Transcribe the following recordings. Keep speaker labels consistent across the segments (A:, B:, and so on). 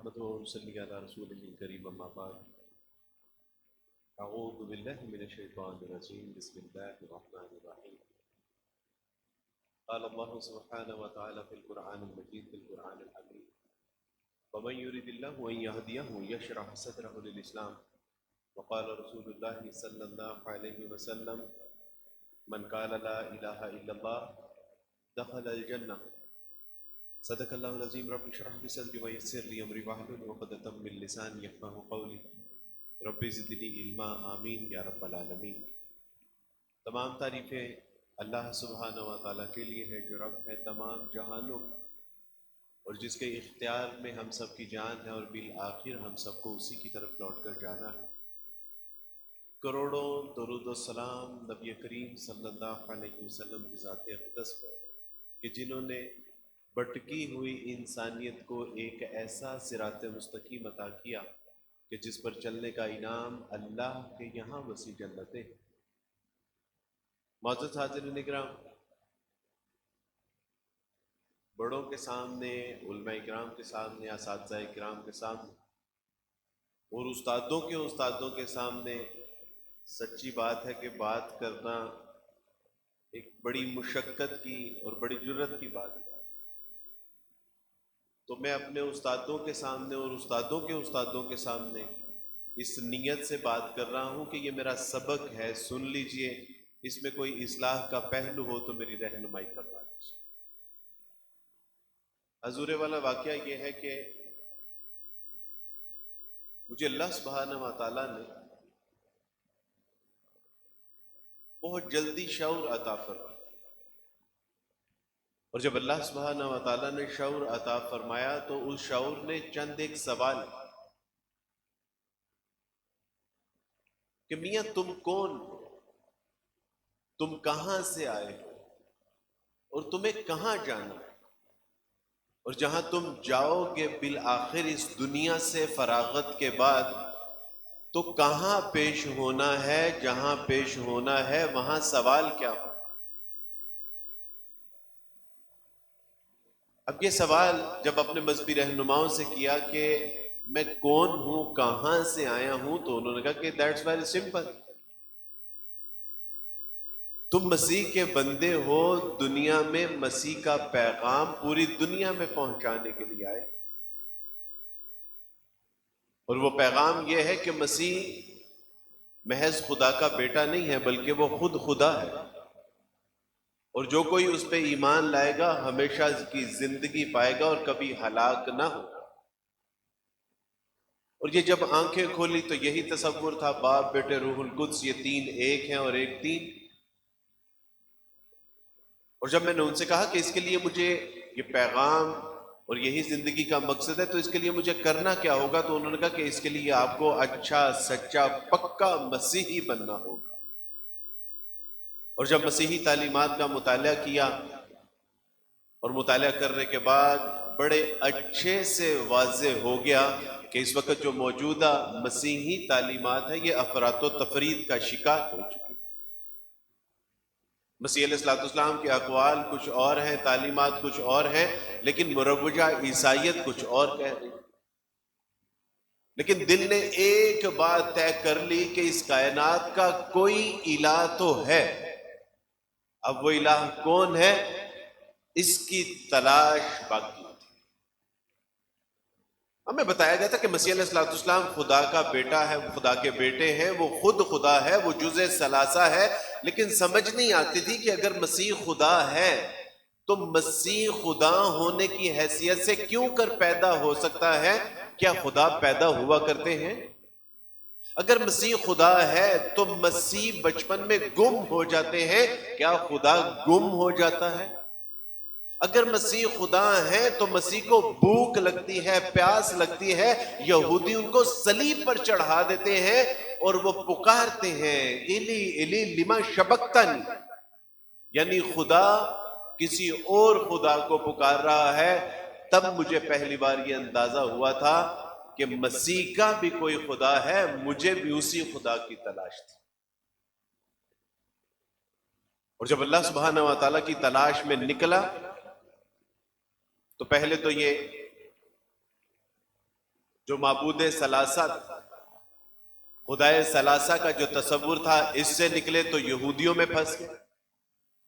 A: نحمده ونصلي على رسوله الكريم أما بعد أعوذ بالله من الشيطان الرجيم بسم الله الرحمن الرحيم قال الله سبحانه وتعالى في القرآن المجيد في القرآن الحكيم ومن يريد الله أن يهديه يشرح صدره للإسلام وقال رسول الله صلى الله عليه وسلم من قال لا إله إلا الله دخل الجنة صدق اللہ العظیم رب اشرح لي صدری ويسر لي امری واحلل عقدۃ من لسانی یفقهوا قولی رب زدنی علما آمین یا رب العالمین۔ تمام تعریفیں اللہ سبحانہ و تعالیٰ کے لیے ہے جو رب ہے تمام جہانوں اور جس کے اختیار میں ہم سب کی جان ہے اور بالآخر ہم سب کو اسی کی طرف لوٹ کر جانا ہے۔ کروڑوں درود و سلام نبی کریم صلی اللہ علیہ وسلم کی ذات اقدس پر کہ جنہوں نے بھٹکی ہوئی انسانیت کو ایک ایسا صراط مستقیم عطا کیا کہ جس پر چلنے کا انعام اللہ کے یہاں وسیع جنتیں۔ معزز حاضرین اکرام، بڑوں کے سامنے، علماء اکرام کے سامنے، اساتذہ اکرام کے سامنے اور استادوں کے سامنے سچی بات ہے کہ بات کرنا ایک بڑی مشقت کی اور بڑی جرت کی بات ہے۔ تو میں اپنے استادوں کے سامنے اور استادوں کے سامنے اس نیت سے بات کر رہا ہوں کہ یہ میرا سبق ہے، سن لیجئے، اس میں کوئی اصلاح کا پہلو ہو تو میری رہنمائی فرما دیجیے۔ حضور والا واقعہ یہ ہے کہ مجھے اللہ سبحانہ و تعالیٰ نے بہت جلدی شعور عطا فرمایا، اور جب اللہ سبحانہ و تعالیٰ نے شعور عطا فرمایا تو اس شعور نے چند ایک سوال کہ میاں تم کون ہو، تم کہاں سے آئے ہو اور تمہیں کہاں جانا ہے، اور جہاں تم جاؤ گے بالآخر اس دنیا سے فراغت کے بعد تو کہاں پیش ہونا ہے، جہاں پیش ہونا ہے وہاں سوال کیا ہو۔ اب یہ سوال جب اپنے مذہبی رہنماؤں سے کیا کہ میں کون ہوں، کہاں سے آیا ہوں، تو انہوں نے کہا کہ دیٹس ویری سمپل، تم مسیح کے بندے ہو، دنیا میں مسیح کا پیغام پوری دنیا میں پہنچانے کے لیے آئے، اور وہ پیغام یہ ہے کہ مسیح محض خدا کا بیٹا نہیں ہے بلکہ وہ خود خدا ہے، اور جو کوئی اس پہ ایمان لائے گا ہمیشہ کی زندگی پائے گا اور کبھی ہلاک نہ ہوگا۔ اور یہ جب آنکھیں کھولی تو یہی تصور تھا، باپ بیٹے روح القدس یہ تین ایک ہیں اور ایک تین۔ اور جب میں نے ان سے کہا کہ اس کے لیے مجھے یہ پیغام اور یہی زندگی کا مقصد ہے تو اس کے لیے مجھے کرنا کیا ہوگا، تو انہوں نے کہا کہ اس کے لیے آپ کو اچھا سچا پکا مسیحی بننا ہوگا۔ اور جب مسیحی تعلیمات کا مطالعہ کیا اور مطالعہ کرنے کے بعد بڑے اچھے سے واضح ہو گیا کہ اس وقت جو موجودہ مسیحی تعلیمات ہے یہ افراط و تفرید کا شکار ہو چکی۔ مسیح علیہ السلام کے اقوال کچھ اور ہیں، تعلیمات کچھ اور ہیں، لیکن مروجہ عیسائیت کچھ اور کہہ رہی۔ لیکن دل نے ایک بات طے کر لی کہ اس کائنات کا کوئی الہ تو ہے، اب وہ الہ کون ہے اس کی تلاش باقی تھی۔ ہمیں بتایا گیا تھا کہ مسیح علیہ السلام خدا کا بیٹا ہے، خدا کے بیٹے ہیں، وہ خود خدا ہے، وہ جزء ثلاثہ ہے، لیکن سمجھ نہیں آتی تھی کہ اگر مسیح خدا ہے تو مسیح خدا ہونے کی حیثیت سے کیوں کر پیدا ہو سکتا ہے؟ کیا خدا پیدا ہوا کرتے ہیں؟ اگر مسیح خدا ہے تو مسیح بچپن میں گم ہو جاتے ہیں، کیا خدا گم ہو جاتا ہے؟ اگر مسیح خدا ہے تو مسیح کو بھوک لگتی ہے، پیاس لگتی ہے، یہودی ان کو صلیب پر چڑھا دیتے ہیں اور وہ پکارتے ہیں ایلی ایلی لما شبقتنی، یعنی خدا کسی اور خدا کو پکار رہا ہے۔ تب مجھے پہلی بار یہ اندازہ ہوا تھا کہ مسیح کا بھی کوئی خدا ہے، مجھے بھی اسی خدا کی تلاش تھی۔ اور جب اللہ سبحانہ و تعالیٰ کی تلاش میں نکلا تو پہلے تو یہ جو معبود ثلاثہ، خدائے ثلاثہ کا جو تصور تھا، اس سے نکلے تو یہودیوں میں پھنس گئے،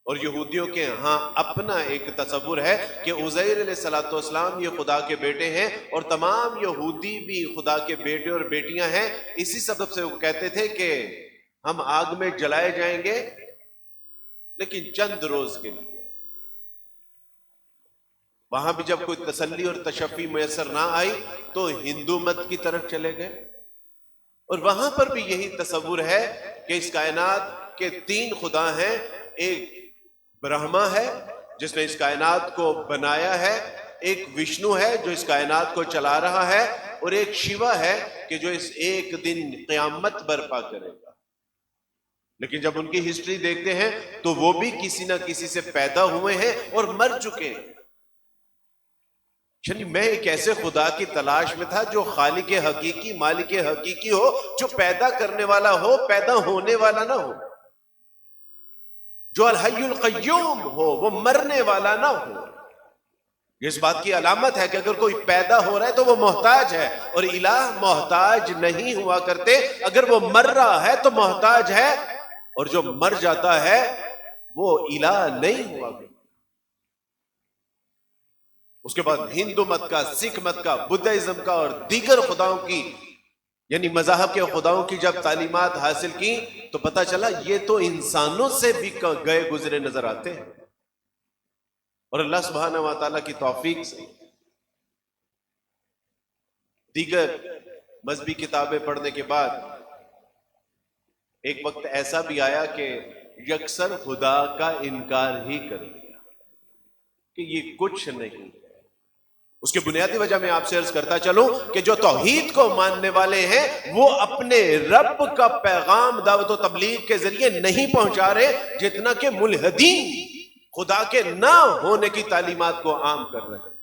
A: اور یہودیوں کے ہاں اپنا ایک تصور ہے کہ عزیر علیہ السلام یہ خدا کے بیٹے ہیں، اور تمام یہودی بھی خدا کے بیٹے اور بیٹیاں ہیں۔ اسی سبب سے وہ کہتے تھے کہ ہم آگ میں جلائے جائیں گے لیکن چند روز کے لیے۔ وہاں بھی جب کوئی تسلی اور تشفی میسر نہ آئی تو ہندو مت کی طرف چلے گئے، اور وہاں پر بھی یہی تصور ہے کہ اس کائنات کے تین خدا ہیں۔ ایک برہما ہے جس نے اس کائنات کو بنایا ہے، ایک وشنو ہے جو اس کائنات کو چلا رہا ہے، اور ایک شیوا ہے کہ جو اس ایک دن قیامت برپا کرے گا۔ لیکن جب ان کی ہسٹری دیکھتے ہیں تو وہ بھی کسی نہ کسی سے پیدا ہوئے ہیں اور مر چکے ہیں۔ یعنی میں ایک ایسے خدا کی تلاش میں تھا جو خالق حقیقی، مالک حقیقی ہو، جو پیدا کرنے والا ہو، پیدا ہونے والا نہ ہو، جو الحی القیوم ہو، وہ مرنے والا نہ ہو۔ اس بات کی علامت ہے کہ اگر کوئی پیدا ہو رہا ہے تو وہ محتاج ہے، اور الہ محتاج نہیں ہوا کرتے۔ اگر وہ مر رہا ہے تو محتاج ہے، اور جو مر جاتا ہے وہ الہ نہیں ہوا کرتا۔ اس کے بعد ہندو مت کا، سکھ مت کا، بدھزم کا اور دیگر خداؤں کی، یعنی مذاہب کے خداؤں کی جب تعلیمات حاصل کی تو پتہ چلا یہ تو انسانوں سے بھی گئے گزرے نظر آتے ہیں۔ اور اللہ سبحانہ و تعالیٰ کی توفیق سے دیگر مذہبی کتابیں پڑھنے کے بعد ایک وقت ایسا بھی آیا کہ یکسر خدا کا انکار ہی کر دیا کہ یہ کچھ نہیں۔ اس کی بنیادی وجہ میں آپ سے عرض کرتا چلوں کہ جو توحید کو ماننے والے ہیں وہ اپنے رب کا پیغام دعوت و تبلیغ کے ذریعے نہیں پہنچا رہے جتنا کہ ملحدین خدا کے نہ ہونے کی تعلیمات کو عام کر رہے ہیں۔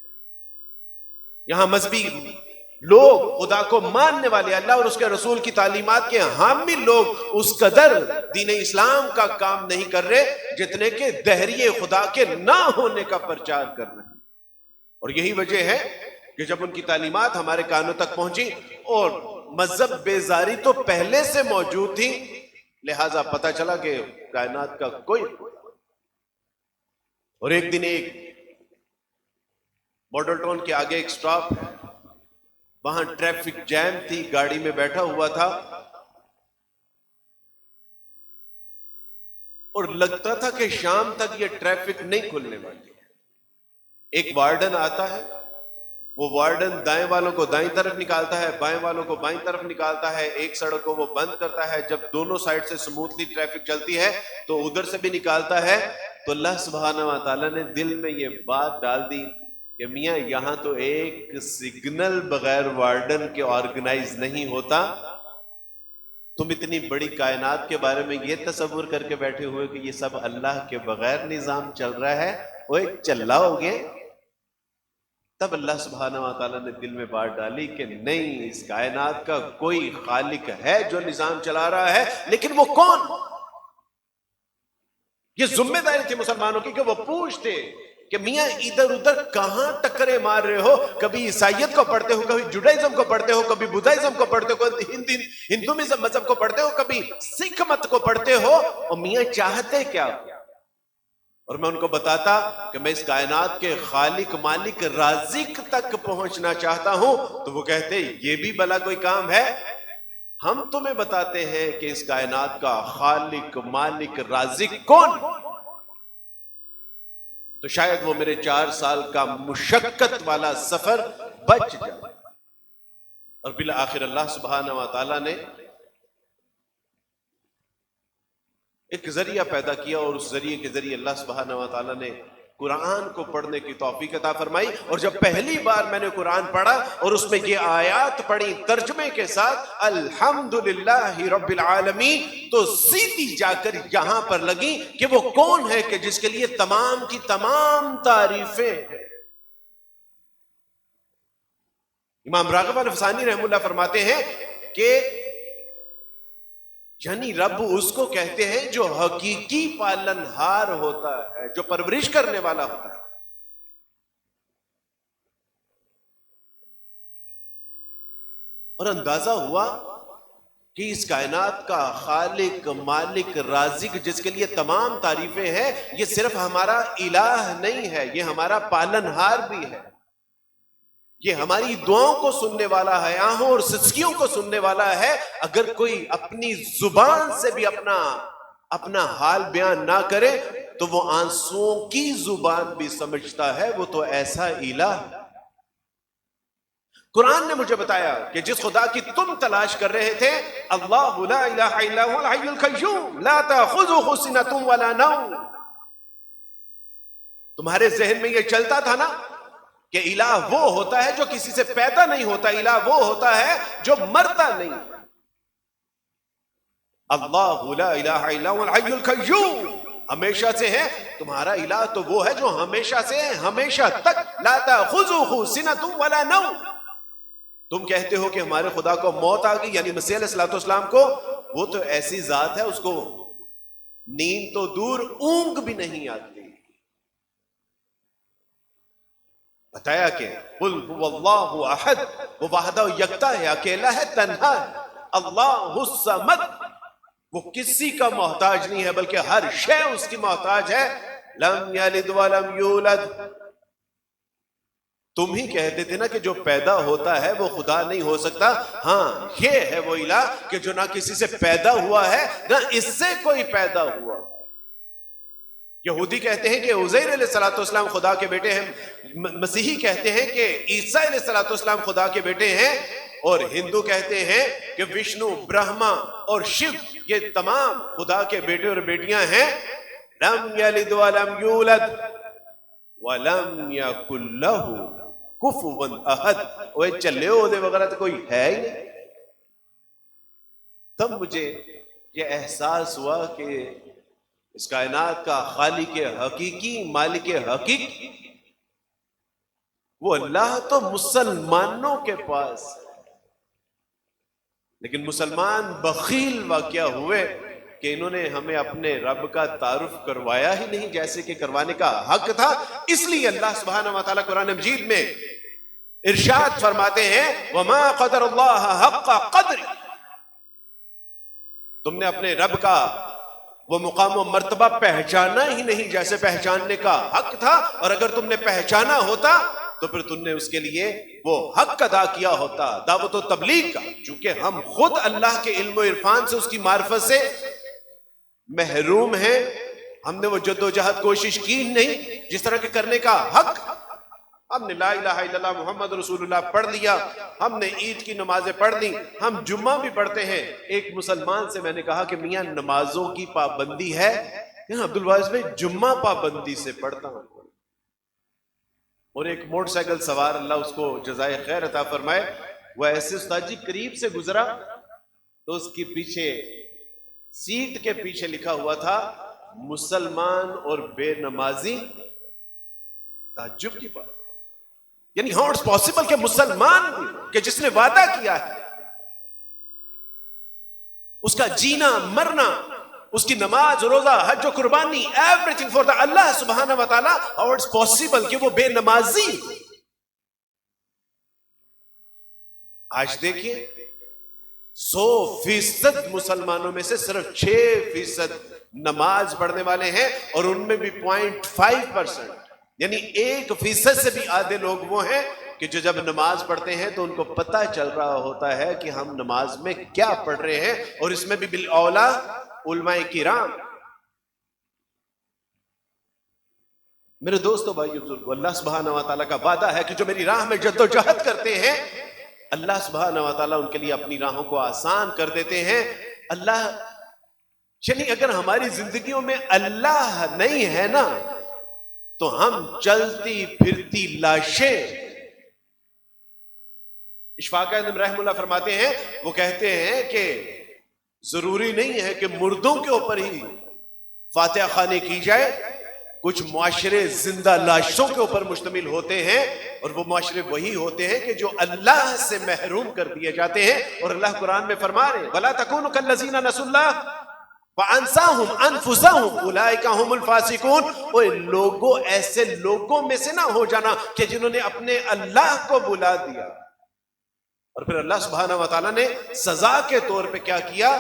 A: یہاں مذہبی لوگ، خدا کو ماننے والے، اللہ اور اس کے رسول کی تعلیمات کے حامی لوگ اس قدر دین اسلام کا کام نہیں کر رہے جتنے کہ دہریے خدا کے نہ ہونے کا پرچار کر رہے ہیں۔ اور یہی وجہ ہے کہ جب ان کی تعلیمات ہمارے کانوں تک پہنچی، اور مذہب بیزاری تو پہلے سے موجود تھی، لہٰذا پتہ چلا کہ کائنات کا کوئی، اور ایک دن ایک ماڈل ٹاؤن کے آگے ایک سٹاپ ہے، وہاں ٹریفک جیم تھی، گاڑی میں بیٹھا ہوا تھا اور لگتا تھا کہ شام تک یہ ٹریفک نہیں کھلنے والی۔ ایک وارڈن آتا ہے، وہ وارڈن دائیں والوں کو دائیں طرف نکالتا ہے، بائیں والوں کو بائیں طرف نکالتا ہے، ایک سڑک کو وہ بند کرتا ہے، جب دونوں سائڈ سے سموتھلی ٹریفک چلتی ہے تو ادھر سے بھی نکالتا ہے۔ تو اللہ سبحانہ و تعالیٰ نے دل میں یہ بات ڈال دی کہ میاں یہاں تو ایک سگنل بغیر وارڈن کے آرگنائز نہیں ہوتا، تم اتنی بڑی کائنات کے بارے میں یہ تصور کر کے بیٹھے ہوئے کہ یہ سب اللہ کے بغیر نظام چل رہا ہے، وہ ایک چلا ہو گئے۔ تب اللہ سبحانہ و تعالیٰ نے دل میں بات ڈالی کہ نہیں، اس کائنات کا کوئی خالق ہے جو نظام چلا رہا ہے، لیکن وہ کون؟ یہ ذمہ داری تھی مسلمانوں کی کہ وہ پوچھتے کہ میاں ادھر ادھر کہاں ٹکرے مار رہے ہو، کبھی عیسائیت کو پڑھتے ہو، کبھی جوڈائزم کو پڑھتے ہو، کبھی بدھائزم کو پڑھتے ہو، کبھی ہندوازم مذہب کو پڑھتے ہو، کبھی سکھ مت کو پڑھتے ہو، اور میاں چاہتے کیا؟ اور میں ان کو بتاتا کہ میں اس کائنات کے خالق مالک رازق تک پہنچنا چاہتا ہوں، تو وہ کہتے یہ بھی بھلا کوئی کام ہے؟ ہم تمہیں بتاتے ہیں کہ اس کائنات کا خالق مالک رازق کون؟ تو شاید وہ میرے 4 سال کا مشقت والا سفر بچ جائے۔ اور بالآخر اللہ سبحانہ و تعالیٰ نے ایک ذریعہ پیدا کیا، اور اس ذریعے کے ذریعے اللہ سبحانہ و تعالیٰ نے قرآن کو پڑھنے کی توفیق عطا فرمائی۔ اور جب پہلی بار میں نے قرآن پڑھا اور اس میں یہ آیات پڑھی ترجمے کے ساتھ، الحمدللہ رب العالمین، تو سیدھی جا کر یہاں پر لگی کہ وہ کون ہے کہ جس کے لیے تمام کی تمام تعریفیں ہیں۔ امام راغب الفسانی رحمہ اللہ فرماتے ہیں کہ یعنی رب اس کو کہتے ہیں جو حقیقی پالنہار ہوتا ہے، جو پرورش کرنے والا ہوتا ہے۔ اور اندازہ ہوا کہ اس کائنات کا خالق مالک رازق جس کے لیے تمام تعریفیں ہیں، یہ صرف ہمارا الہ نہیں ہے، یہ ہمارا پالنہار بھی ہے، یہ ہماری دعاؤں کو سننے والا ہے، آہوں اور سسکیوں کو سننے والا ہے۔ اگر کوئی اپنی زبان سے بھی اپنا حال بیان نہ کرے تو وہ آنسوؤں کی زبان بھی سمجھتا ہے، وہ تو ایسا الہ ہے۔ قرآن نے مجھے بتایا کہ جس خدا کی تم تلاش کر رہے تھے، اللہ لا الہ الا هو الحی القیوم لا تأخذہ سنۃ ولا نوم، تمہارے ذہن میں یہ چلتا تھا نا کہ الہ وہ ہوتا ہے جو کسی سے پیدا نہیں ہوتا، الہ وہ ہوتا ہے جو مرتا نہیں۔ اللہ لا الہ الا هو الحی القیوم، ہمیشہ سے ہے، تمہارا الہ تو وہ ہے جو ہمیشہ سے ہے، ہمیشہ تک۔ لا تأخذہ سنۃ ولا نوم، تم کہتے ہو کہ ہمارے خدا کو موت آ گئی، یعنی مسیح علیہ السلام کو، وہ تو ایسی ذات ہے اس کو نیند تو دور اونگ بھی نہیں آتی۔ بتایا کہ قل هو اللہ احد، وہ وحدہ یکتا ہے، اکیلا ہے، تنہا ہے۔ اللہ الصمد، وہ کسی کا محتاج نہیں ہے بلکہ ہر شے اس کی محتاج ہے۔ لم یلد ولم یولد، تم ہی کہتے تھے نا کہ جو پیدا ہوتا ہے وہ خدا نہیں ہو سکتا، ہاں یہ ہے وہ الہ کہ جو نہ کسی سے پیدا ہوا ہے نہ اس سے کوئی پیدا ہوا۔ یہودی کہتے ہیں کہ عزیر علیہ السلام خدا کے بیٹے ہیں، مسیحی کہتے ہیں کہ عیسیٰ علیہ السلام خدا کے بیٹے ہیں، اور ہندو کہتے ہیں کہ وشنو، برہما اور شیو یہ تمام خدا کے بیٹے اور بیٹیاں ہیں۔ لم یلد ولم یولد ولم یکن لہ کفوا احد، وہ چلے ہو دے وغیرہ تو کوئی ہے ہی نہیں۔ تب مجھے یہ احساس ہوا کہ اس کائنات کا خالق حقیقی، مالک حقیقی وہ اللہ تو مسلمانوں کے پاس ہے، لیکن مسلمان بخیل واقعہ ہوئے کہ انہوں نے ہمیں اپنے رب کا تعارف کروایا ہی نہیں جیسے کہ کروانے کا حق تھا۔ اس لیے اللہ سبحانہ وتعالی قرآن مجید میں ارشاد فرماتے ہیں وَمَا قَدَرَ اللَّهَ حَقَّ قَدْرِ، تم نے اپنے رب کا وہ مقام و مرتبہ پہچانا ہی نہیں جیسے پہچاننے کا حق تھا، اور اگر تم نے پہچانا ہوتا تو پھر تم نے اس کے لیے وہ حق ادا کیا ہوتا، دعوت و تبلیغ کا۔ چونکہ ہم خود اللہ کے علم و عرفان سے، اس کی معرفت سے محروم ہیں، ہم نے وہ جد و جہد کوشش کی نہیں جس طرح کے کرنے کا حق۔ ہم نے لا الہ الا اللہ محمد رسول اللہ پڑھ لیا، ہم نے عید کی نمازیں پڑھ لی، ہم جمعہ بھی پڑھتے ہیں۔ ایک مسلمان سے میں نے کہا کہ میاں نمازوں کی پابندی ہے؟ عبدالواحد بھائی جمعہ پابندی سے پڑھتا ہوں۔ اور ایک موٹر سائیکل سوار، اللہ اس کو جزائے خیر عطا فرمائے، وہ ایسے استاد جی قریب سے گزرا تو اس کے پیچھے سیٹ کے پیچھے لکھا ہوا تھا مسلمان اور بے نمازی۔ تعجب کی بات، یعنی ہاؤ اٹس پاسبل کہ مسلمان بھی کہ جس نے وعدہ کیا ہے، اس کا جینا مرنا، اس کی نماز روزہ حج و قربانی ایوری تھنگ فار دا اللہ سبحانہ و تعالی، ہاؤ اٹس پاسبل کہ وہ بے نمازی۔ آج دیکھیے 100% مسلمانوں میں سے صرف 6% نماز پڑھنے والے ہیں، اور ان میں بھی 0.5%، یعنی 1% سے بھی آدھے لوگ وہ ہیں کہ جو جب نماز پڑھتے ہیں تو ان کو پتہ چل رہا ہوتا ہے کہ ہم نماز میں کیا پڑھ رہے ہیں، اور اس میں بھی بالاولیٰ علماء کرام۔ میرے دوستو بھائیو بزرگو، اللہ سبحانہ و تعالیٰ کا وعدہ ہے کہ جو میری راہ میں جد و جہد کرتے ہیں، اللہ سبحانہ و تعالیٰ ان کے لیے اپنی راہوں کو آسان کر دیتے ہیں۔ اللہ، یعنی اگر ہماری زندگیوں میں اللہ نہیں ہے نا تو ہم چلتی پھرتی لاشیں۔ اشفاق اعظم رحمہ اللہ فرماتے ہیں، وہ کہتے ہیں کہ ضروری نہیں ہے کہ مردوں کے اوپر ہی فاتحہ خوانی کی جائے، کچھ معاشرے زندہ لاشوں کے اوپر مشتمل ہوتے ہیں، اور وہ معاشرے وہی ہوتے ہیں کہ جو اللہ سے محروم کر دیے جاتے ہیں۔ اور اللہ قرآن میں فرما رہے وَلَا تَكُونُوا كَالَّذِينَ نَسُوا اللَّهَ فَأَنسَاهُمْ أَنفُسَهُمْ أُولَٰئِكَ هُمُ الْفَاسِقُونَ۔ وہ لوگوں، ایسے لوگوں میں سے نہ ہو جانا کہ جنہوں نے اپنے اللہ کو بلا دیا۔ اور پھر اللہ سبحانہ و تعالیٰ نے سزا کے طور پہ کیا کیا؟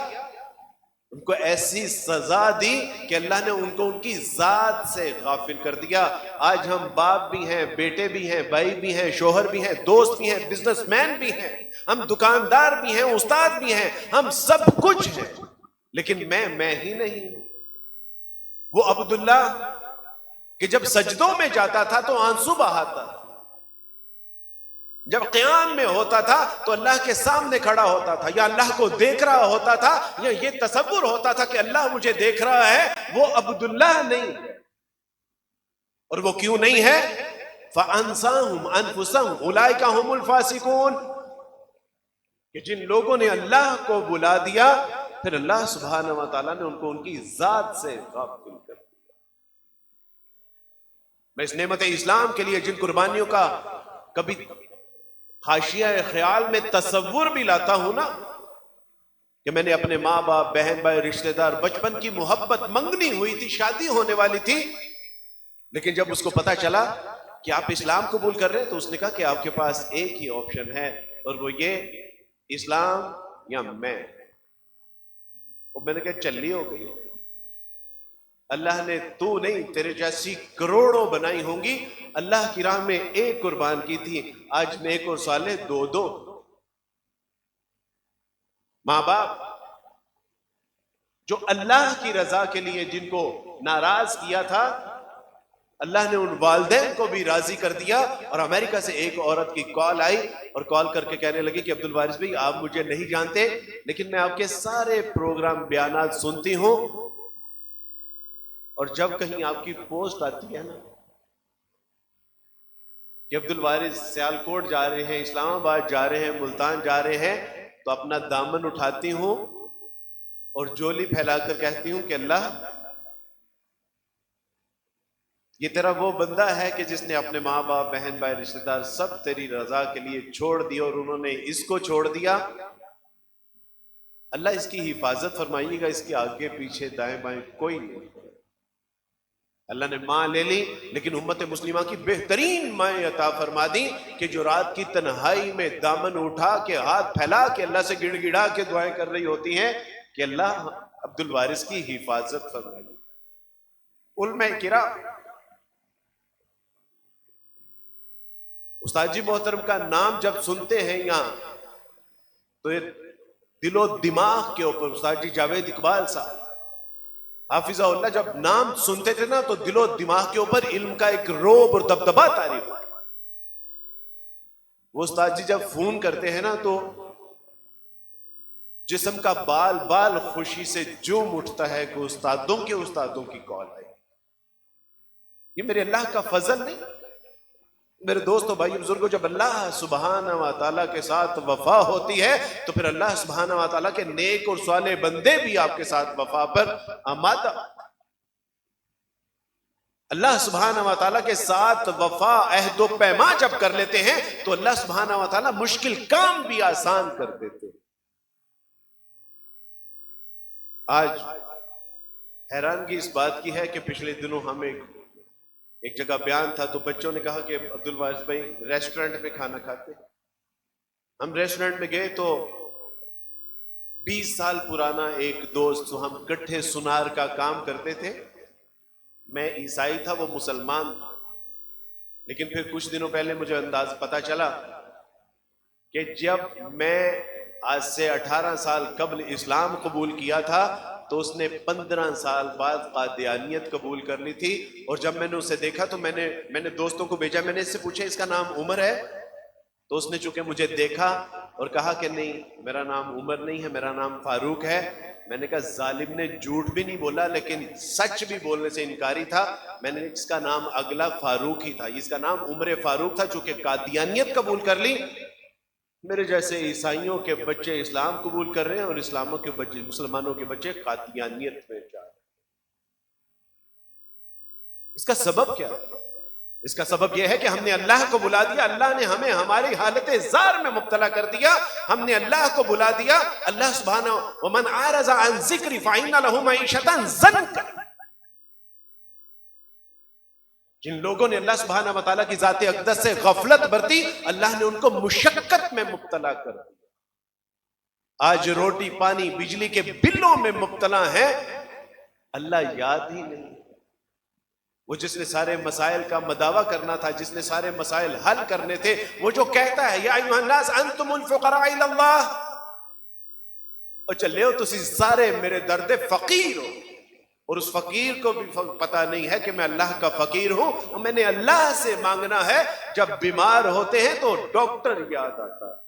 A: ان کو ایسی سزا دی کہ اللہ نے ان کو ان کی ذات سے غافل کر دیا۔ آج ہم باپ بھی ہیں، بیٹے بھی ہیں، بھائی بھی ہیں، شوہر بھی ہیں، دوست بھی ہیں، بزنس مین بھی ہیں، ہم دکاندار بھی ہیں، استاد بھی ہیں، ہم سب کچھ ہیں، لیکن میں ہی نہیں ہوں۔ وہ عبداللہ کہ جب سجدوں میں جاتا تھا تو آنسو بہاتا، جب قیام میں ہوتا تھا تو اللہ کے سامنے کھڑا ہوتا تھا، یا اللہ کو دیکھ رہا ہوتا تھا، یا یہ تصور ہوتا تھا کہ اللہ مجھے دیکھ رہا ہے۔ وہ عبداللہ نہیں، اور وہ کیوں نہیں ہے؟ فَأَنْسَاهُمْ أَنفُسَهُمْ أُولَئِكَ هُمُ الْفَاسِقُونَ، کہ جن لوگوں نے اللہ کو بلا دیا پھر اللہ سبحانہ و تعالیٰ نے ان کو ان کی ذات سے غافل کر دیا۔ میں اس نعمت اسلام کے لیے جن قربانیوں کا کبھی حاشیہ خیال میں تصور بھی لاتا ہوں نا، کہ میں نے اپنے ماں باپ، بہن بھائی، رشتہ دار، بچپن کی محبت منگنی ہوئی تھی، شادی ہونے والی تھی، لیکن جب اس کو پتا چلا کہ آپ اسلام قبول کر رہے ہیں تو اس نے کہا کہ آپ کے پاس ایک ہی آپشن ہے، اور وہ یہ اسلام یا میں۔ اور میں نے کہا چلی ہو گئی، اللہ نے تو نہیں تیرے جیسی کروڑوں بنائی ہوں گی، اللہ کی راہ میں ایک قربان کی تھی، آج نیک اور صالح دو دو۔ ماں باپ جو اللہ کی رضا کے لیے جن کو ناراض کیا تھا، اللہ نے ان والدین کو بھی راضی کر دیا۔ اور امریکہ سے ایک عورت کی کال آئی اور کال کر کے کہنے لگی کہ عبد الوارث بھائی آپ مجھے نہیں جانتے، لیکن میں آپ کے سارے پروگرام بیانات سنتی ہوں، اور جب کہیں آپ کی پوسٹ آتی ہے نا کہ عبد الوارث سیالکوٹ جا رہے ہیں، اسلام آباد جا رہے ہیں، ملتان جا رہے ہیں، تو اپنا دامن اٹھاتی ہوں اور جولی پھیلا کر کہتی ہوں کہ اللہ یہ تیرا وہ بندہ ہے کہ جس نے اپنے ماں باپ، بہن بھائی، رشتہ دار سب تیری رضا کے لیے چھوڑ دیا، اور انہوں نے اس کو چھوڑ دیا۔ اللہ اس کی حفاظت فرمائیے گا، اس کے آگے پیچھے دائیں بائیں کوئی نہیں۔ اللہ نے ماں لے لی، لیکن امت مسلمہ کی بہترین مائیں عطا فرما دی کہ جو رات کی تنہائی میں دامن اٹھا کے ہاتھ پھیلا کے اللہ سے گڑ گڑا کے دعائیں کر رہی ہوتی ہیں کہ اللہ عبد الوارث کی حفاظت فرمائیے۔ علماء کرام، استاد جی محترم کا نام جب سنتے ہیں یہاں تو یہ دل و دماغ کے اوپر، استاد جی جاوید اقبال صاحب حافظہ اللہ جب نام سنتے تھے نا تو دل و دماغ کے اوپر علم کا ایک روب اور دبدبا طاری ہوتا۔ وہ استاد جی جب فون کرتے ہیں نا تو جسم کا بال بال خوشی سے جوم اٹھتا ہے کہ استادوں کی کال آئی۔ یہ میرے اللہ کا فضل نہیں؟ میرے دوستو، بھائی بزرگوں، جب اللہ سبحانہ و تعالیٰ کے ساتھ وفا ہوتی ہے تو پھر اللہ سبحانہ و تعالیٰ کے نیک اور صالح بندے بھی آپ کے ساتھ وفا پر آمادہ۔ اللہ سبحانہ و تعالیٰ کے ساتھ وفا عہد و پیما جب کر لیتے ہیں تو اللہ سبحانہ و تعالیٰ مشکل کام بھی آسان کر دیتے۔ آج حیرانگی اس بات کی ہے کہ پچھلے دنوں ہم ایک جگہ بیان تھا تو بچوں نے کہا کہ عبد الوارث بھائی ریسٹورنٹ پہ کھانا کھاتے ہیں۔ ہم ریسٹورنٹ میں گئے تو 20 سال پرانا ایک دوست، ہم کٹھے سنار کا کام کرتے تھے، میں عیسائی تھا، وہ مسلمان تھا، لیکن پھر کچھ دنوں پہلے مجھے انداز پتا چلا کہ جب میں آج سے 18 سال قبل اسلام قبول کیا تھا تو اس نے 15 سال بعد قادیانیت قبول کر لی تھی۔ اور جب میں نے اسے دیکھا تو میں نے دوستوں کو بھیجا، میں نے اس سے پوچھا اس کا نام عمر ہے؟ تو اس نے چونکہ مجھے دیکھا اور کہا کہ نہیں میرا نام عمر نہیں ہے، میرا نام فاروق ہے۔ میں نے کہا ظالم نے جھوٹ بھی نہیں بولا لیکن سچ بھی بولنے سے انکاری تھا۔ میں نے اس کا نام اگلا فاروق ہی تھا، اس کا نام عمر فاروق تھا، چونکہ قادیانیت قبول کر لی۔ میرے جیسے عیسائیوں کے بچے اسلام قبول کر رہے ہیں اور مسلمانوں کے بچے قادیانیت میں جا رہے ہیں۔ اس کا سبب کیا ہے؟ اس کا سبب یہ ہے کہ ہم نے اللہ کو بلا دیا، اللہ نے ہمیں ہماری حالت زار میں مبتلا کر دیا، ہم نے اللہ کو بلا دیا۔ اللہ سبحانہ ومن اعرض عن ذکری فإن له معیشۃ ضنکا، جن لوگوں نے اللہ سبحانہ و تعالیٰ کی ذات اقدس سے غفلت برتی، اللہ نے ان کو مشقت میں مبتلا کر دیا۔ آج روٹی پانی بجلی کے بلوں میں مبتلا ہیں، اللہ یاد ہی نہیں۔ وہ جس نے سارے مسائل کا مداوع کرنا تھا، جس نے سارے مسائل حل کرنے تھے، وہ جو کہتا ہے یا ایھا الناس انتم الفقراء الی اللہ، اور چلے ہو تسی سارے میرے درد فقیر ہو، اور اس فقیر کو بھی پتا نہیں ہے کہ میں اللہ کا فقیر ہوں، میں نے اللہ سے مانگنا ہے۔ جب بیمار ہوتے ہیں تو ڈاکٹر یاد آتا ہے،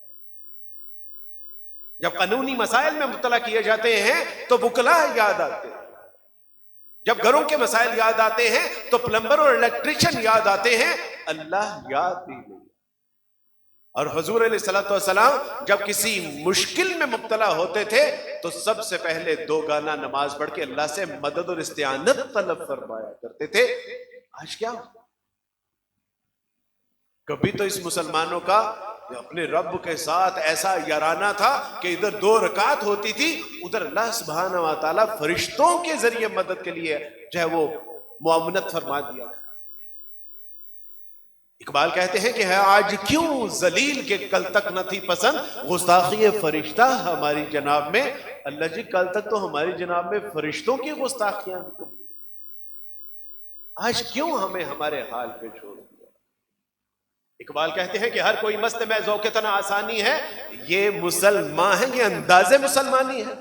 A: جب قانونی مسائل میں مبتلا کیے جاتے ہیں تو وکلاء یاد آتے ہیں، جب گھروں کے مسائل یاد آتے ہیں تو پلمبر اور الیکٹریشین یاد آتے ہیں، اللہ یاد ہی نہیں۔ اور حضور علیہ الصلوۃ والسلام جب کسی مشکل میں مبتلا ہوتے تھے تو سب سے پہلے 2 گانا نماز پڑھ کے اللہ سے مدد اور استعانت طلب فرمایا کرتے تھے۔ آج کیا؟ کبھی تو اس مسلمانوں کا اپنے رب کے ساتھ ایسا یارانہ تھا کہ ادھر 2 رکعت ہوتی تھی، ادھر اللہ سبحانہ و تعالیٰ فرشتوں کے ذریعے مدد کے لیے جو ہے وہ معاونت فرما دیا۔ اقبال کہتے ہیں کہ ہے آج کیوں ذلیل کے کل تک نہ تھی پسند گستاخی فرشتہ ہماری جناب میں۔ اللہ جی، کل تک تو ہماری جناب میں فرشتوں کی گستاخیاں، آج کیوں ہمیں ہمارے حال پہ چھوڑ دیا؟ اقبال کہتے ہیں کہ ہر کوئی مست میں ذوق تنا آسانی ہے، یہ مسلمان ہیں، یہ انداز مسلمانی ہے۔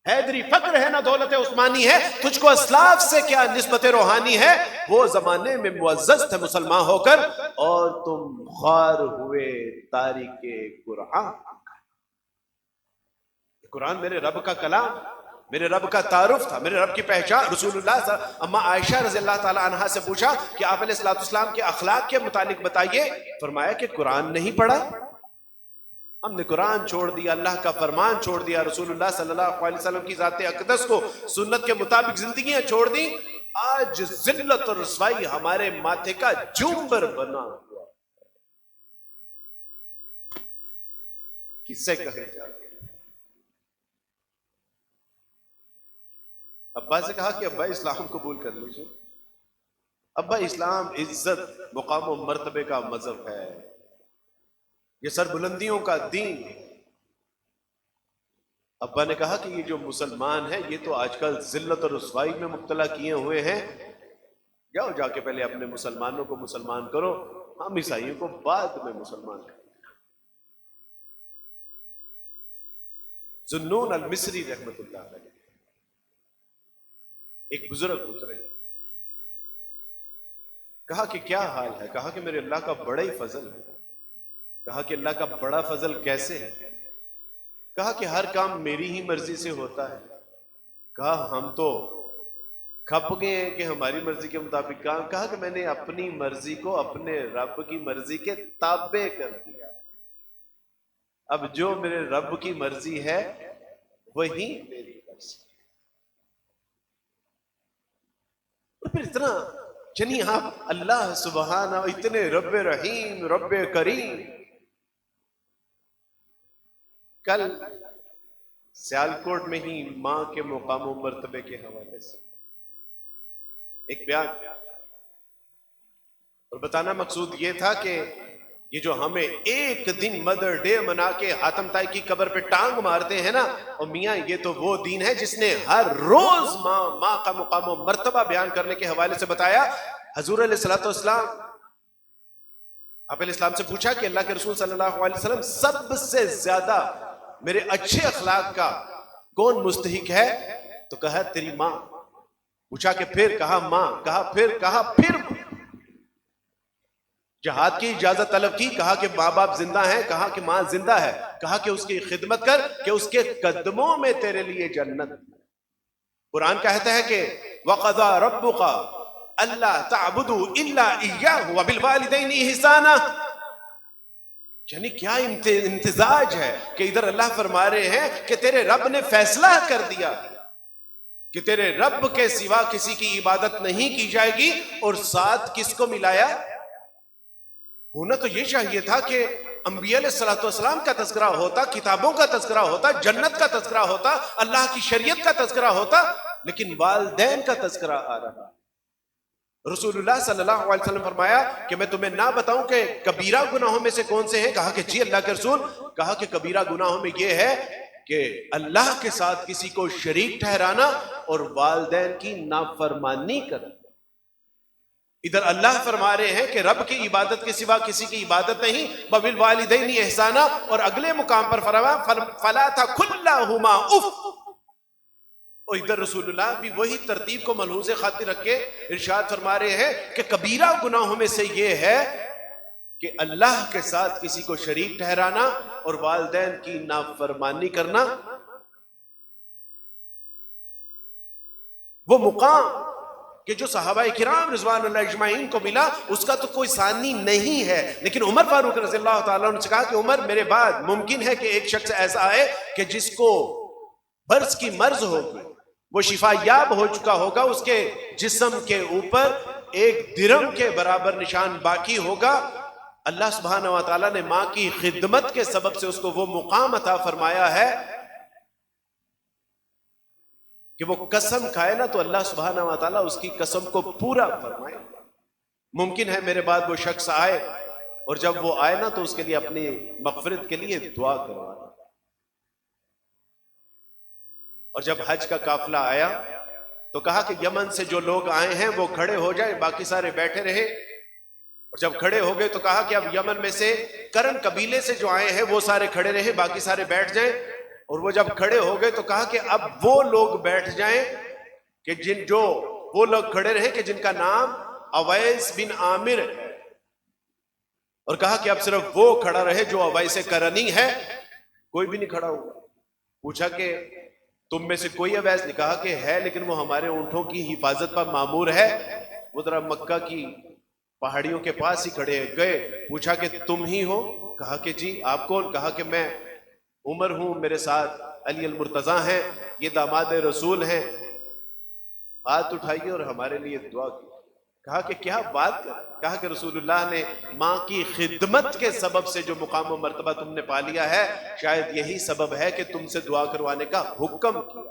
A: حیدری فقر ہے نہ دولت عثمانی ہے، تجھ کو اسلاف سے کیا نسبت روحانی ہے۔ وہ زمانے میں معزز تھے مسلمان ہو کر، اور تم خوار ہوئے تاریک قرآن۔ قرآن میرے رب کا کلام، میرے رب کا تعارف تھا، میرے رب کی پہچان۔ رسول اللہ اما عائشہ رضی اللہ تعالی عنہا سے پوچھا کہ آپ علیہ الصلوۃ والسلام کے اخلاق کے متعلق بتائیے، فرمایا کہ قرآن نہیں پڑھا، ہم نے قرآن چھوڑ دیا، اللہ کا فرمان چھوڑ دیا، رسول اللہ صلی اللہ علیہ وسلم کی ذات اقدس کو سنت کے مطابق زندگیاں چھوڑ دی۔ آج ذلت اور رسوائی ہمارے ماتھے کا جھومبر بنا ہوا، کس سے کہے جا کے؟ ابا سے کہا کہ ابا اسلام قبول کر لیجیے۔ ابا اسلام عزت، مقام و مرتبے کا مذہب ہے، یہ سر بلندیوں کا دین۔ ابا نے کہا کہ یہ جو مسلمان ہیں یہ تو آج کل ذلت اور رسوائی میں مبتلا کیے ہوئے ہیں، جاؤ جا کے پہلے اپنے مسلمانوں کو مسلمان کرو، ہم عیسائیوں کو بعد میں مسلمان کریں۔ ذنون المصری رحمت اللہ علیہ، ایک بزرگ گزرے، کہا کہ کیا حال ہے؟ کہا کہ میرے اللہ کا بڑا ہی فضل ہے۔ کہا کہ اللہ کا بڑا فضل کیسے ہے؟ کہا کہ ہر کام میری ہی مرضی سے ہوتا ہے۔ کہا ہم تو کھپ گئے ہیں کہ ہماری مرضی کے مطابق کام۔ کہا کہ میں نے اپنی مرضی کو اپنے رب کی مرضی کے تابع کر دیا، اب جو میرے رب کی مرضی ہے وہی میری مرضی ہے۔ اور پھر اتنا یعنی آپ اللہ سبحانہ اتنے رب رحیم، رب کریم۔ کل سیالکوٹ میں ہی ماں کے مقام و مرتبے کے حوالے سے ایک بیان، اور بتانا مقصود یہ تھا کہ یہ جو ہمیں ایک دن مدر ڈے منا کے حاتم طائی کی قبر پہ ٹانگ مارتے ہیں نا، اور میاں یہ تو وہ دین ہے جس نے ہر روز ماں کا مقام و مرتبہ بیان کرنے کے حوالے سے بتایا۔ حضور علیہ الصلوۃ والسلام، آپ علیہ السلام سے پوچھا کہ اللہ کے رسول صلی اللہ علیہ وسلم سب سے زیادہ میرے اچھے اخلاق کا کون مستحق ہے؟ تو کہا تیری ماں۔ پوچھا کہ پھر؟ کہا ماں۔ کہا پھر؟ کہا پھر جہاد کی اجازت طلب کی، کہا کہ ماں باپ زندہ ہیں، کہا کہ ماں زندہ ہے، کہا کہ اس کی خدمت کر کہ اس کے قدموں میں تیرے لیے جنت۔ قرآن کہتا ہے کہ وَقَضَى رَبُّكَ أَلَّا تَعْبُدُوا إِلَّا إِيَّاهُ وَبِالْوَالِدَيْنِ إِحْسَانًا۔ یعنی کیا امتزاج ہے کہ ادھر اللہ فرما رہے ہیں کہ تیرے رب نے فیصلہ کر دیا کہ تیرے رب کے سوا کسی کی عبادت نہیں کی جائے گی، اور ساتھ کس کو ملایا؟ ہونا تو یہ چاہیے تھا کہ انبیاء علیہ الصلوۃ والسلام کا تذکرہ ہوتا، کتابوں کا تذکرہ ہوتا، جنت کا تذکرہ ہوتا، اللہ کی شریعت کا تذکرہ ہوتا، لیکن والدین کا تذکرہ آ رہا۔ رسول اللہ صلی اللہ علیہ وسلم فرمایا کہ میں تمہیں نہ بتاؤں کہ کبیرہ گناہوں میں سے کون سے ہیں؟ کہا کہ جی اللہ کے رسول. کہا کہ کبیرہ گناہوں میں یہ ہے کہ اللہ کے ساتھ کسی کو شریک ٹھہرانا اور والدین کی نافرمانی کرنا. ادھر اللہ فرما رہے ہیں کہ رب کی عبادت کے سوا کسی کی عبادت نہیں، وبالوالدین احسانا، اور اگلے مقام پر فرمایا فلا تقل لهما اف. اور ادھر رسول اللہ بھی وہی ترتیب کو ملحوظ خاطر رکھ کے ارشاد فرما رہے ہیں کہ کبیرہ گناہوں میں سے یہ ہے کہ اللہ کے ساتھ کسی کو شریک ٹھہرانا اور والدین کی نافرمانی کرنا. وہ مقام کہ جو صحابہ کرام رضوان اللہ اجمعین کو ملا اس کا تو کوئی ثانی نہیں ہے. لیکن عمر فاروق رضی اللہ تعالیٰ عنہ نے کہا کہ عمر میرے بعد ممکن ہے کہ ایک شخص ایسا آئے کہ جس کو برس کی مرض ہوگی، وہ شفا یاب ہو چکا ہوگا، اس کے جسم کے اوپر ایک درہم کے برابر نشان باقی ہوگا. اللہ سبحانہ و تعالیٰ نے ماں کی خدمت کے سبب سے اس کو وہ مقام عطا فرمایا ہے کہ وہ قسم کھائے نا تو اللہ سبحانہ و تعالیٰ اس کی قسم کو پورا فرمائے. ممکن ہے میرے بعد وہ شخص آئے اور جب وہ آئے نا تو اس کے لیے اپنی مغفرت کے لیے دعا کروانا. اور جب حج کا قافلہ آیا تو کہا کہ یمن سے جو لوگ آئے ہیں وہ کھڑے ہو جائیں، باقی سارے بیٹھے رہے. اور جب کھڑے ہو گئے تو کہا کہ اب یمن میں سے کرن قبیلے سے جو آئے ہیں وہ سارے کھڑے رہے، باقی سارے بیٹھ جائیں. اور وہ جب کھڑے ہو گئے تو کہا کہ اب وہ لوگ بیٹھ جائیں کہ وہ لوگ کھڑے رہے کہ جن کا نام اویس بن عامر ہے. اور کہا کہ اب صرف وہ کھڑا رہے جو اویس کرنی ہے. کوئی بھی نہیں کھڑا ہوا. پوچھا کہ تم میں سے کوئی اویس نے؟ کہا کہ ہے لیکن وہ ہمارے اونٹوں کی حفاظت پر مامور ہے. وہ ذرا مکہ کی پہاڑیوں کے پاس ہی کھڑے گئے. پوچھا کہ تم ہی ہو؟ کہا کہ جی. آپ کون؟ کہا کہ میں عمر ہوں، میرے ساتھ علی المرتضیٰ ہیں، یہ داماد رسول ہیں. ہاتھ اٹھائیے اور ہمارے لیے دعا کی. کہا کہ کیا بات کر؟ کہا کہ رسول اللہ نے ماں کی خدمت کے سبب سے جو مقام و مرتبہ تم نے پا لیا ہے شاید یہی سبب ہے کہ تم سے دعا کروانے کا حکم کیا.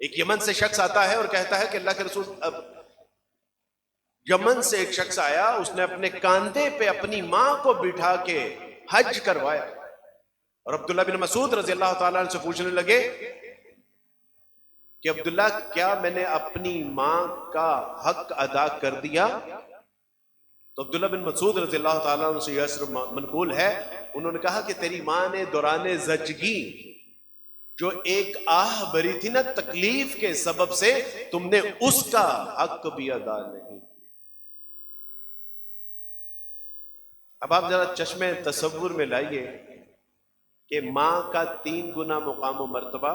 A: ایک یمن سے شخص آتا ہے اور کہتا ہے کہ اللہ کے رسول، اب یمن سے ایک شخص آیا، اس نے اپنے کاندھے پہ اپنی ماں کو بٹھا کے حج کروایا. اور عبداللہ بن مسعود رضی اللہ تعالیٰ عنہ سے پوچھنے لگے کہ عبداللہ کیا میں نے اپنی ماں کا حق ادا کر دیا؟ تو عبداللہ بن مسعود رضی اللہ تعالیٰ عنہ سے یہ اثر منقول ہے، انہوں نے کہا کہ تیری ماں نے دوران زچگی جو ایک آہ بھری تھی نا تکلیف کے سبب سے، تم نے اس کا حق بھی ادا نہیں. اب آپ ذرا چشمے تصور میں لائیے کہ ماں کا 3 گنا مقام و مرتبہ،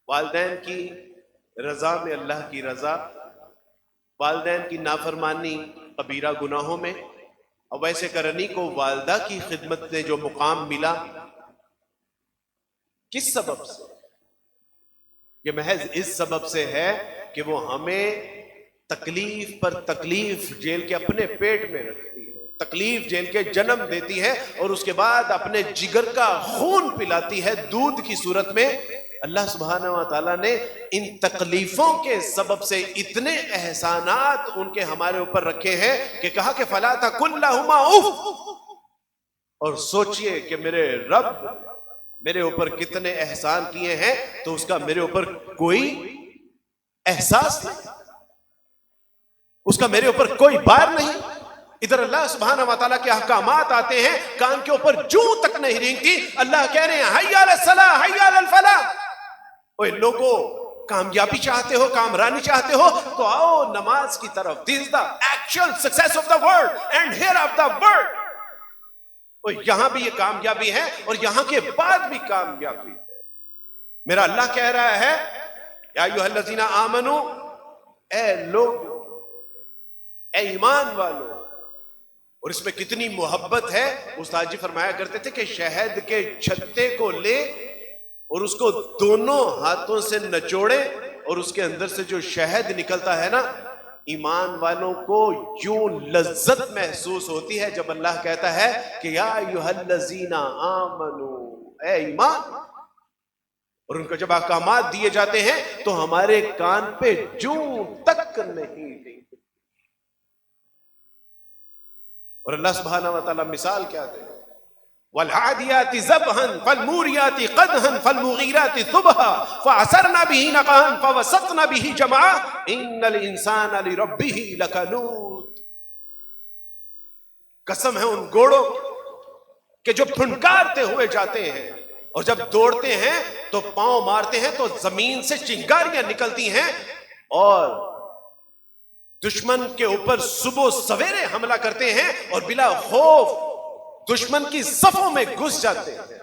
A: والدین کی رضا میں اللہ کی رضا، والدین کی نافرمانی کبیرہ گناہوں میں، اور ویسے کرنی کو والدہ کی خدمت سے جو مقام ملا، کس سبب سے؟ یہ محض اس سبب سے ہے کہ وہ ہمیں تکلیف پر تکلیف جیل کے اپنے پیٹ میں رکھتی ہے، تکلیف جیل کے جنم دیتی ہے، اور اس کے بعد اپنے جگر کا خون پلاتی ہے دودھ کی صورت میں. اللہ سبحانہ و تعالیٰ نے ان تکلیفوں کے سبب سے اتنے احسانات ان کے ہمارے اوپر رکھے ہیں کہ کہا کہ فلا تقل لهما اف. اور سوچئے کہ میرے رب میرے اوپر کتنے احسان کیے ہیں تو اس کا میرے اوپر کوئی احساس نہیں، اس کا میرے اوپر کوئی بار نہیں. ادھر اللہ سبحانہ و تعالیٰ کے احکامات آتے ہیں، کان کے اوپر جو تک نہیں رینگتی. اللہ کہہ رہے ہیں حی علی الصلاۃ حی علی الفلاح. اوے لوگو، کامیابی چاہتے ہو، کامرانی چاہتے ہو تو آؤ نماز کی طرف. This is the actual success of the world and here of the world. یہاں بھی یہ کامیابی ہے اور یہاں کے بعد بھی کامیابی ہے. میرا اللہ کہہ رہا ہے یا ایھا الذین آمنو، اے لوگ، اے ایمان والو. اور اس میں کتنی محبت ہے. استاد جی فرمایا کرتے تھے کہ شہد کے چھتے کو لے اور اس کو دونوں ہاتھوں سے نچوڑے اور اس کے اندر سے جو شہد نکلتا ہے نا، ایمان والوں کو یوں لذت محسوس ہوتی ہے جب اللہ کہتا ہے کہ یا ایھا الذین آمنو، اے ایمان. اور ان کو جب احکامات دیے جاتے ہیں تو ہمارے کان پہ جوں تک نہیں دی. اور اللہ سبحانہ و تعالیٰ مثال کیا دے؟ وَالْعَادِيَاتِ ضَبْحًا فَالْمُورِيَاتِ قَدْحًا فَالْمُغِيرَاتِ صُبْحًا فَعَثَرْنَ بِهِ نَقْعًا فَوَسَطْنَ بِهِ جَمْعًا إِنَّ الْإِنسَانَ لِرَبِّهِ لَكَنُودٌ. قسم ہے ان گھوڑوں کہ جو پھنکارتے ہوئے جاتے ہیں اور جب دوڑتے ہیں تو پاؤں مارتے ہیں تو زمین سے چنگاریاں نکلتی ہیں اور دشمن کے اوپر صبح سویرے حملہ کرتے ہیں اور بلا خوف دشمن کی صفوں میں گھس جاتے ہیں.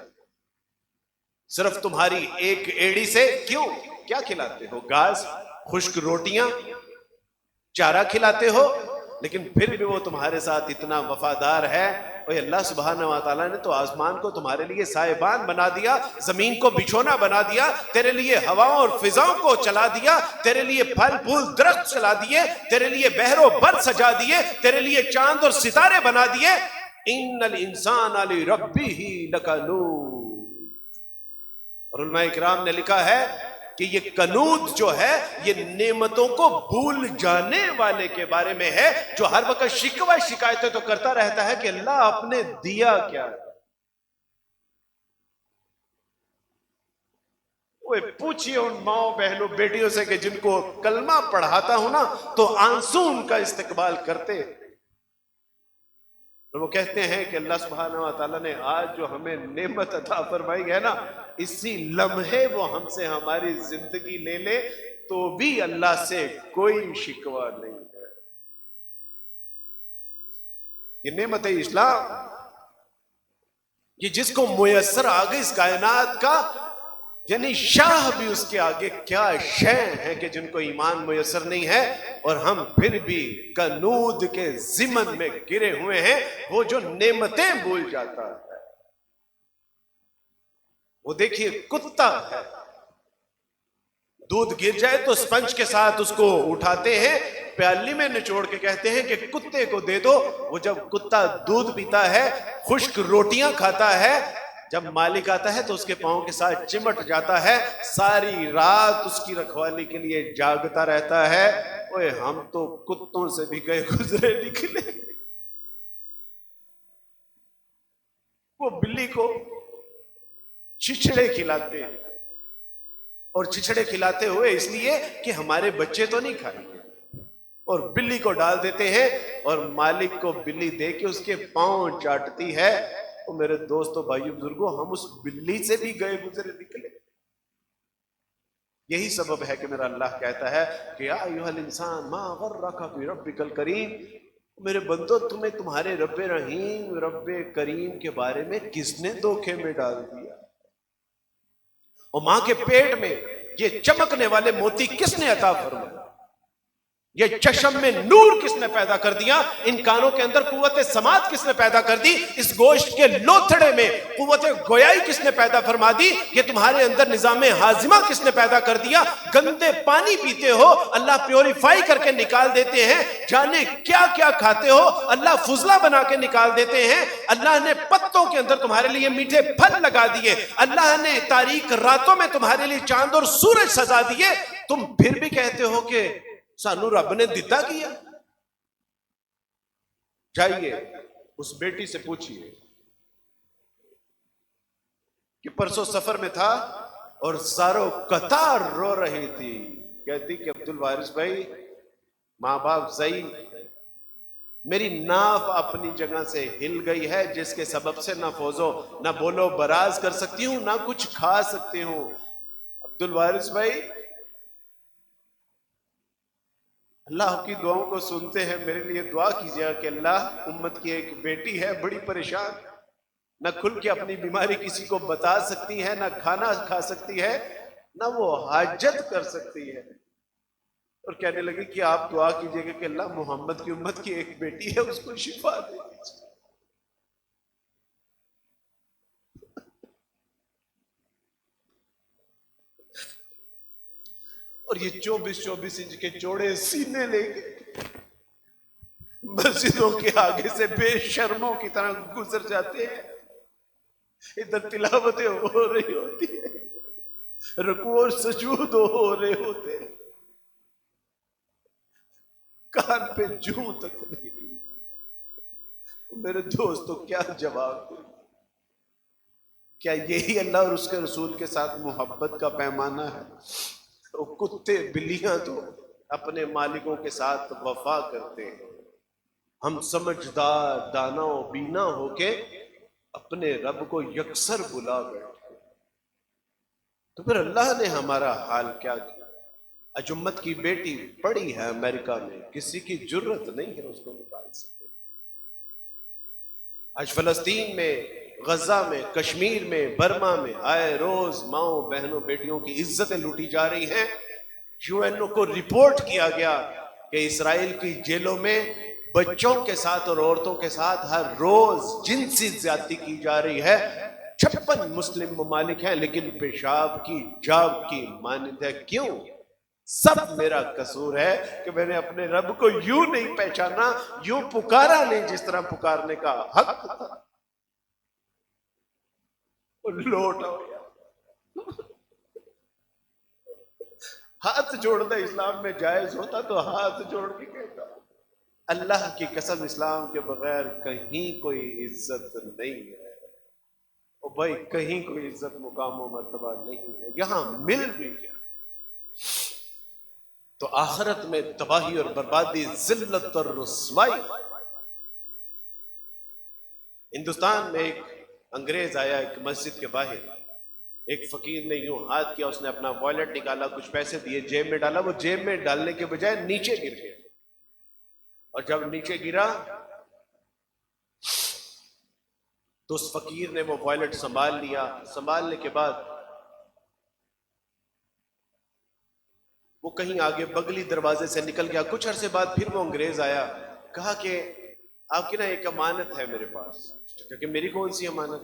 A: صرف تمہاری ایک ایڑی سے کیوں کیا کھلاتے ہو؟ گھاس، خشک روٹیاں، چارہ کھلاتے ہو، لیکن پھر بھی وہ تمہارے ساتھ اتنا وفادار ہے. اور اللہ سبحانہ و تعالیٰ نے تو آسمان کو تمہارے لیے سائبان بنا دیا، زمین کو بچھونا بنا دیا، تیرے لیے ہواؤں اور فضاؤں کو چلا دیا، تیرے لیے پھل پھول درخت چلا دیے، تیرے لیے بحر و بر سجا دیے، تیرے لیے چاند اور ستارے بنا دیے. ان الانسان لربہ لکنود. اور علماء کرام نے لکھا ہے کہ یہ کنود جو ہے یہ نعمتوں کو بھول جانے والے کے بارے میں ہے، جو ہر وقت شکوہ شکایتیں تو کرتا رہتا ہے کہ اللہ آپ نے دیا کیا. وہ پوچھئے ان ماؤں بہنوں بیٹیوں سے کہ جن کو کلمہ پڑھاتا ہوں نا تو آنسو ان کا استقبال کرتے. اور وہ کہتے ہیں کہ اللہ سبحانہ و تعالیٰ نے آج جو ہمیں نعمت عطا فرمائی ہے نا، اسی لمحے وہ ہم سے ہماری زندگی لے لے تو بھی اللہ سے کوئی شکوہ نہیں ہے. یہ نعمت اسلام، یہ جس کو میسر آگے اس کائنات کا، یعنی شاہ بھی اس کے آگے کیا شے ہیں کہ جن کو ایمان میسر نہیں ہے، اور ہم پھر بھی کنود کے ضمن میں گرے ہوئے ہیں. وہ جو نعمتیں بھول جاتا ہے، وہ دیکھیے کتا ہے، دودھ گر جائے تو سپنج کے ساتھ اس کو اٹھاتے ہیں، پیالی میں نچوڑ کے کہتے ہیں کہ کتے کو دے دو. وہ جب کتا دودھ پیتا ہے، خشک روٹیاں کھاتا ہے، جب مالک آتا ہے تو اس کے پاؤں کے ساتھ چمٹ جاتا ہے، ساری رات اس کی رکھوالی کے لیے جاگتا رہتا ہے. اوے ہم تو کتوں سے بھی گئے گزرے نکلے. وہ بلی کو چچڑے کھلاتے ہیں، اور چچڑے کھلاتے ہوئے اس لیے کہ ہمارے بچے تو نہیں کھائیں گے، اور بلی کو ڈال دیتے ہیں اور مالک کو بلی دے کے اس کے پاؤں چاٹتی ہے. تو میرے دوستو بھائیو بزرگو، ہم اس بلی سے بھی گئے گزرے نکلے. یہی سبب ہے کہ میرا اللہ کہتا ہے کہ یا ایھا الانسان ما غرک بربک الکریم. میرے بندو، تمہیں تمہارے رب رحیم، رب کریم کے بارے میں کس نے دھوکے میں ڈال دیا؟ اور ماں کے پیٹ میں یہ چمکنے والے موتی کس نے عطا فرمایا؟ یہ چشم میں نور کس نے پیدا کر دیا؟ ان کانوں کے اندر قوت سماعت کس نے پیدا کر دی؟ اس گوشت کے لوتھڑے میں قوت گویائی کس نے پیدا فرما دی؟ یہ تمہارے اندر نظام ہاضمہ کس نے پیدا کر دیا؟ گندے پانی پیتے ہو، اللہ پیوریفائی کر کے نکال دیتے ہیں. جانے کیا کیا کھاتے ہو، اللہ فضلہ بنا کے نکال دیتے ہیں. اللہ نے پتوں کے اندر تمہارے لیے میٹھے پھل لگا دیے، اللہ نے تاریک راتوں میں تمہارے لیے چاند اور سورج سجا دیے. تم پھر بھی کہتے ہو کہ سانو رب نے دیتا کیا. جائیے اس بیٹی سے پوچھئے کہ پرسوں سفر میں تھا اور زارو قطار رو رہی تھی. کہتی کہ عبدالوارث بھائی، ماں باپ ضعیف، میری ناف اپنی جگہ سے ہل گئی ہے، جس کے سبب سے نہ فوزو نہ بولو براز کر سکتی ہوں، نہ کچھ کھا سکتی ہوں. عبدالوارث بھائی، اللہ آپ کی دعاؤں کو سنتے ہیں، میرے لیے دعا کیجیے کہ اللہ، امت کی ایک بیٹی ہے بڑی پریشان، نہ کھل کے اپنی بیماری کسی کو بتا سکتی ہے، نہ کھانا کھا سکتی ہے، نہ وہ حاجت کر سکتی ہے. اور کہنے لگی کہ آپ دعا کیجیے گا کہ اللہ، محمد کی امت کی ایک بیٹی ہے، اس کو شفا دے دیجیے. اور یہ 24 انچ کے چوڑے سینے لے کے مسجدوں کے آگے سے بے شرموں کی طرح گزر جاتے ہیں. ادھر تلاوتیں ہو رہی ہوتی ہے، رکوع اور سجود ہو رہے ہوتے، کان پہ جوں تک نہیں دی۔ میرے دوستو کیا جواب دیں؟ کیا یہی اللہ اور اس کے رسول کے ساتھ محبت کا پیمانہ ہے؟ وہ کتے بلیاں تو اپنے مالکوں کے ساتھ وفا کرتے ہیں، ہم سمجھدار دانا و بینا ہو کے اپنے رب کو یکسر بلا بیٹھے، تو پھر اللہ نے ہمارا حال کیا کیا؟ اجمت کی بیٹی پڑی ہے امریکہ میں، کسی کی جرت نہیں ہے اس کو نکال سکے۔ آج فلسطین میں، غزہ میں، کشمیر میں، برما میں آئے روز ماؤں بہنوں بیٹیوں کی عزتیں لوٹی جا رہی ہیں۔ یو این او کو رپورٹ کیا گیا کہ اسرائیل کی جیلوں میں بچوں کے ساتھ اور عورتوں کے ساتھ ہر روز جنسی زیادتی کی جا رہی ہے۔ 56 مسلم ممالک ہیں لیکن پیشاب کی جاب کی مانند ہے۔ کیوں؟ سب میرا قصور ہے کہ میں نے اپنے رب کو یوں نہیں پہچانا، یوں پکارا نہیں جس طرح پکارنے کا حق تھا۔ لوٹ آؤ یار، ہاتھ جوڑنا اسلام میں جائز ہوتا تو ہاتھ جوڑ کے کہتا، اللہ کی قسم اسلام کے بغیر کہیں کوئی عزت نہیں ہے۔ او بھائی کہیں کوئی عزت مقام و مرتبہ نہیں ہے، یہاں مل بھی گیا تو آخرت میں تباہی اور بربادی، ذلت اور رسوائی۔ ہندوستان میں ایک انگریز آیا ایک مسجد کے باہر، ایک فقیر نے یوں ہاتھ کیا، اس نے اپنا والیٹ نکالا، کچھ پیسے دیے، جیب میں ڈالا، وہ جیب میں ڈالنے کے بجائے نیچے گر گیا، اور جب نیچے گرا تو اس فقیر نے وہ والیٹ سنبھال لیا۔ سنبھالنے کے بعد وہ کہیں آگے بغلی دروازے سے نکل گیا۔ کچھ عرصے بعد پھر وہ انگریز آیا، کہا کہ آپ کی نا ایک امانت ہے میرے پاس۔ کہ میری کون سی امانت؟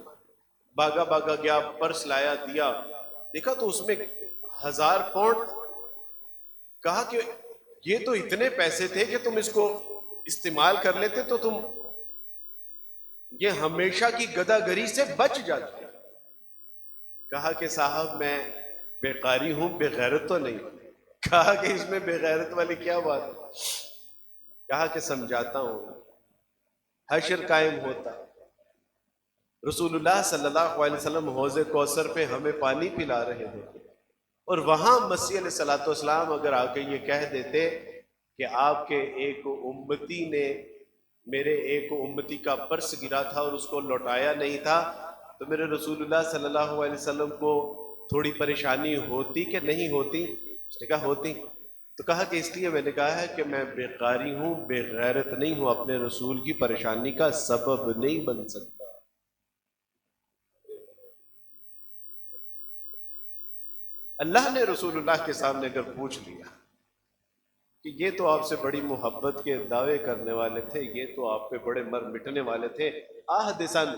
A: بھاگا بھاگا گیا، پرس لایا، دیا، دیکھا تو اس میں 1000 پاؤنڈ۔ کہا کہ یہ تو اتنے پیسے تھے کہ تم اس کو استعمال کر لیتے تو تم یہ ہمیشہ کی گدہ گری سے بچ جاتے۔ کہا کہ صاحب میں بے قاری ہوں، بے غیرت تو نہیں۔ کہا کہ اس میں بے غیرت والی کیا بات ہے؟ کہا کہ سمجھاتا ہوں، حشر قائم ہوتا، رسول اللہ صلی اللہ علیہ وسلم حوض کوثر پہ ہمیں پانی پلا رہے ہوتے، اور وہاں مسیح علیہ الصلوۃ والسلام اگر آ کے یہ کہہ دیتے کہ آپ کے ایک امتی نے میرے ایک امتی کا پرس گرا تھا اور اس کو لوٹایا نہیں تھا، تو میرے رسول اللہ صلی اللہ علیہ وسلم کو تھوڑی پریشانی ہوتی کہ نہیں ہوتی؟ اس نے کہا ہوتی۔ تو کہا کہ اس لیے میں نے کہا ہے کہ میں بے قاری ہوں، بے غیرت نہیں ہوں، اپنے رسول کی پریشانی کا سبب نہیں بن سکتا۔ اللہ نے رسول اللہ کے سامنے اگر پوچھ لیا کہ یہ تو آپ سے بڑی محبت کے دعوے کرنے والے تھے، یہ تو آپ پہ بڑے مر مٹنے والے تھے، دسن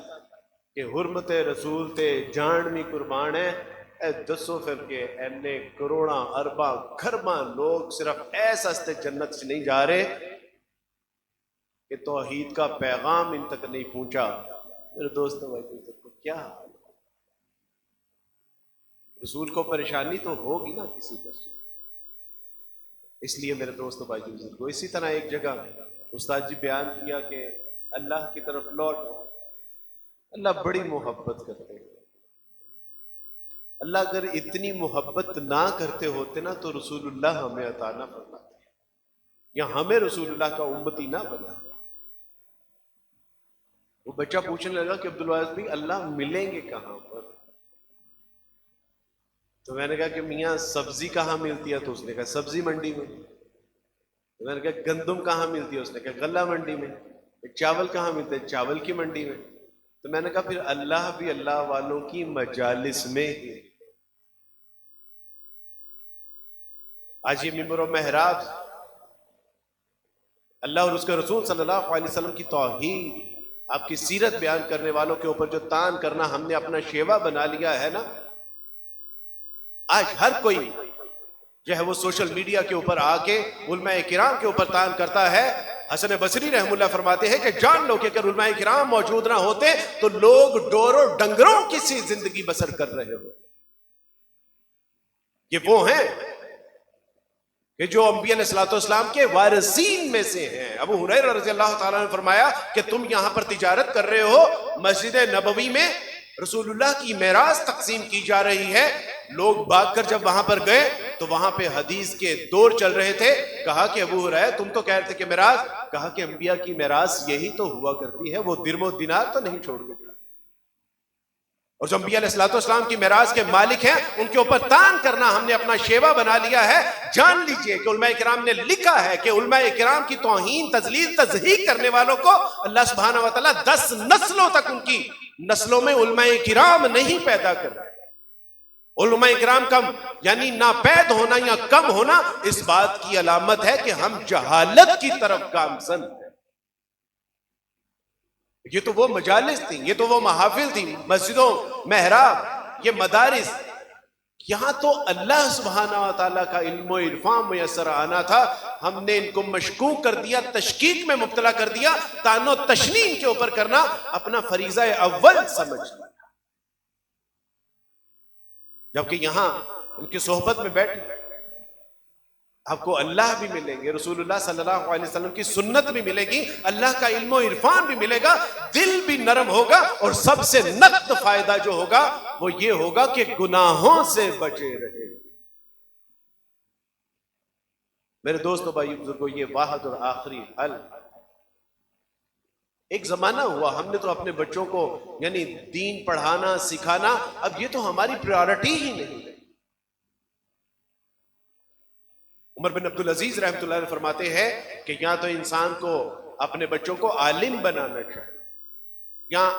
A: کہ حرمت رسول تے جان بھی قربان ہے، اے دسو پھر کہ اینے کروڑاں ارباں کھرباں لوگ صرف ایسا ہستے جنت سے نہیں جا رہے کہ توحید کا پیغام ان تک نہیں پہنچا۔ میرے دوستوں بھائی کو کیا حال ہے؟ رسول کو پریشانی تو ہوگی نا کسی طرح سے۔ اس لیے میرے دوستوں بھائی کو اسی طرح ایک جگہ استاد جی بیان کیا کہ اللہ کی طرف لوٹ، اللہ بڑی محبت کرتے ہیں۔ اللہ اگر اتنی محبت نہ کرتے ہوتے نا تو رسول اللہ ہمیں عطا نہ فرماتے، یا ہمیں رسول اللہ کا امتی نہ بناتے۔ وہ بچہ پوچھنے لگا کہ عبدالواحد بھی اللہ ملیں گے کہاں پر؟ تو میں نے کہا کہ میاں سبزی کہاں ملتی ہے؟ تو اس نے کہا سبزی منڈی میں۔ تو میں نے کہا گندم کہاں ملتی ہے؟ اس نے کہا غلہ منڈی میں۔ چاول کہاں ملتے ہے؟ چاول کی منڈی میں۔ تو میں نے کہا پھر اللہ بھی اللہ والوں کی مجالس میں ہی۔ آج یہ ممبر و محراب اللہ اور اس کے رسول صلی اللہ علیہ وسلم کی توحید، آپ کی سیرت بیان کرنے والوں کے اوپر جو تان کرنا ہم نے اپنا شیوا بنا لیا ہے نا، آج ہر کوئی جو ہے وہ سوشل میڈیا کے اوپر آ کے علماء کرام کے اوپر تان کرتا ہے۔ حسن بصری رحم اللہ فرماتے ہیں کہ جان لو کہ اگر علماء کرام موجود نہ ہوتے تو لوگ ڈوروں ڈنگروں کی سی زندگی بسر کر رہے ہوتے۔ یہ وہ ہیں کہ جو انبیاء علیہ الصلوۃ والسلام کے وارثین میں سے ہیں۔ ابو ہریرہ رضی اللہ تعالیٰ نے فرمایا کہ تم یہاں پر تجارت کر رہے ہو، مسجد نبوی میں رسول اللہ کی میراث تقسیم کی جا رہی ہے۔ لوگ بھاگ کر جب وہاں پر گئے تو وہاں پہ حدیث کے دور چل رہے تھے۔ کہا کہ ابو ہریرہ تم تو کہہ رہے تھے کہ میراث، کہا کہ انبیاء کی میراث یہی تو ہوا کرتی ہے، وہ درم و دینار تو نہیں چھوڑ کے جاتے، اور جو انبیاء علیہ الصلوۃ والسلام کی میراث کے مالک ہیں ان کے اوپر تان کرنا ہم نے اپنا شیوا بنا لیا ہے۔ جان لیجئے کہ علماء کرام نے لکھا ہے کہ علماء کرام کی توہین، تذلیل، تضحیک کرنے والوں کو اللہ سبحانہ وتعالیٰ 10 نسلوں تک ان کی نسلوں میں علماء کرام نہیں پیدا کرتے۔ علماء کرام کم یعنی ناپید ہونا یا کم ہونا اس بات کی علامت ہے کہ ہم جہالت کی طرف گامزن ہیں۔ یہ تو وہ مجالس تھیں، یہ تو وہ محافل تھیں، مسجدوں، محراب، یہ مدارس، یہاں تو اللہ سبحانہ وتعالیٰ کا علم و عرفان میسر آنا تھا۔ ہم نے ان کو مشکوک کر دیا، تشکیک میں مبتلا کر دیا، طعن و تشنیع ان کے اوپر کرنا اپنا فریضہ اول سمجھ لیا، جبکہ یہاں ان کی صحبت میں بیٹھ آپ کو اللہ بھی ملیں گے، رسول اللہ صلی اللہ علیہ وسلم کی سنت بھی ملے گی، اللہ کا علم و عرفان بھی ملے گا، دل بھی نرم ہوگا، اور سب سے نقد فائدہ جو ہوگا وہ یہ ہوگا کہ گناہوں سے بچے رہے۔ میرے دوستو، بھائی بزرگو، یہ واحد اور آخری حل۔ ایک زمانہ ہوا ہم نے تو اپنے بچوں کو یعنی دین پڑھانا سکھانا، اب یہ تو ہماری پریورٹی ہی نہیں ہے۔ عمر بن عبدالعزیز رحمۃ اللہ علیہ فرماتے ہیں کہ یا تو انسان کو اپنے بچوں کو عالم بنانا چاہیے، یا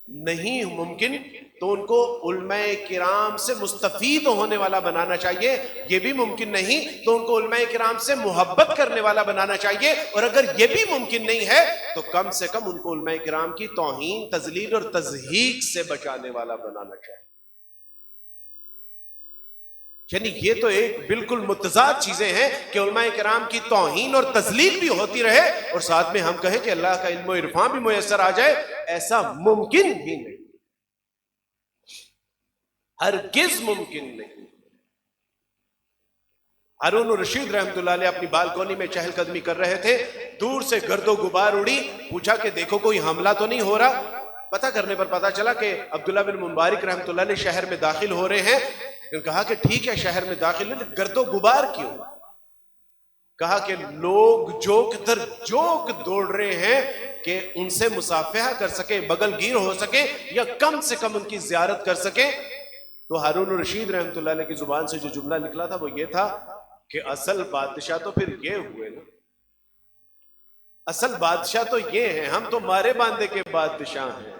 A: نہیں ممکن تو ان کو علماء کرام سے مستفید ہونے والا بنانا چاہیے، یہ بھی ممکن نہیں تو ان کو علماء کرام سے محبت کرنے والا بنانا چاہیے، اور اگر یہ بھی ممکن نہیں ہے تو کم سے کم ان کو علماء کرام کی توہین، تذلیل اور تضحیک سے بچانے والا بنانا چاہیے۔ یعنی یہ تو ایک بالکل متضاد چیزیں ہیں کہ علماء کرام کی توہین اور تذلیل بھی ہوتی رہے اور ساتھ میں ہم کہیں کہ اللہ کا علم و عرفان بھی میسر آ جائے، ایسا ممکن ہی نہیں، ہرگز ممکن نہیں۔ ہارون الرشید رحمۃ اللہ علیہ اپنی بالکونی میں چہل قدمی کر رہے تھے، دور سے گرد و غبار اڑی، پوچھا کہ دیکھو کوئی حملہ تو نہیں ہو رہا۔ پتہ کرنے پر پتہ چلا کہ عبداللہ بن مبارک رحمۃ اللہ علیہ شہر میں داخل ہو رہے ہیں۔ کہا کہ ٹھیک ہے شہر میں داخل ہوئے، گرد و غبار کیوں؟ کہا کہ لوگ جوک در جوک دوڑ رہے ہیں کہ ان سے مصافحہ کر سکے، بغل گیر ہو سکے، یا کم سے کم ان کی زیارت کر سکے۔ تو ہارون الرشید رحمۃ اللہ علیہ کی زبان سے جو جملہ نکلا تھا وہ یہ تھا کہ اصل بادشاہ تو پھر یہ ہوئے نا، اصل بادشاہ تو یہ ہیں، ہم تو مارے باندھے کے بادشاہ ہیں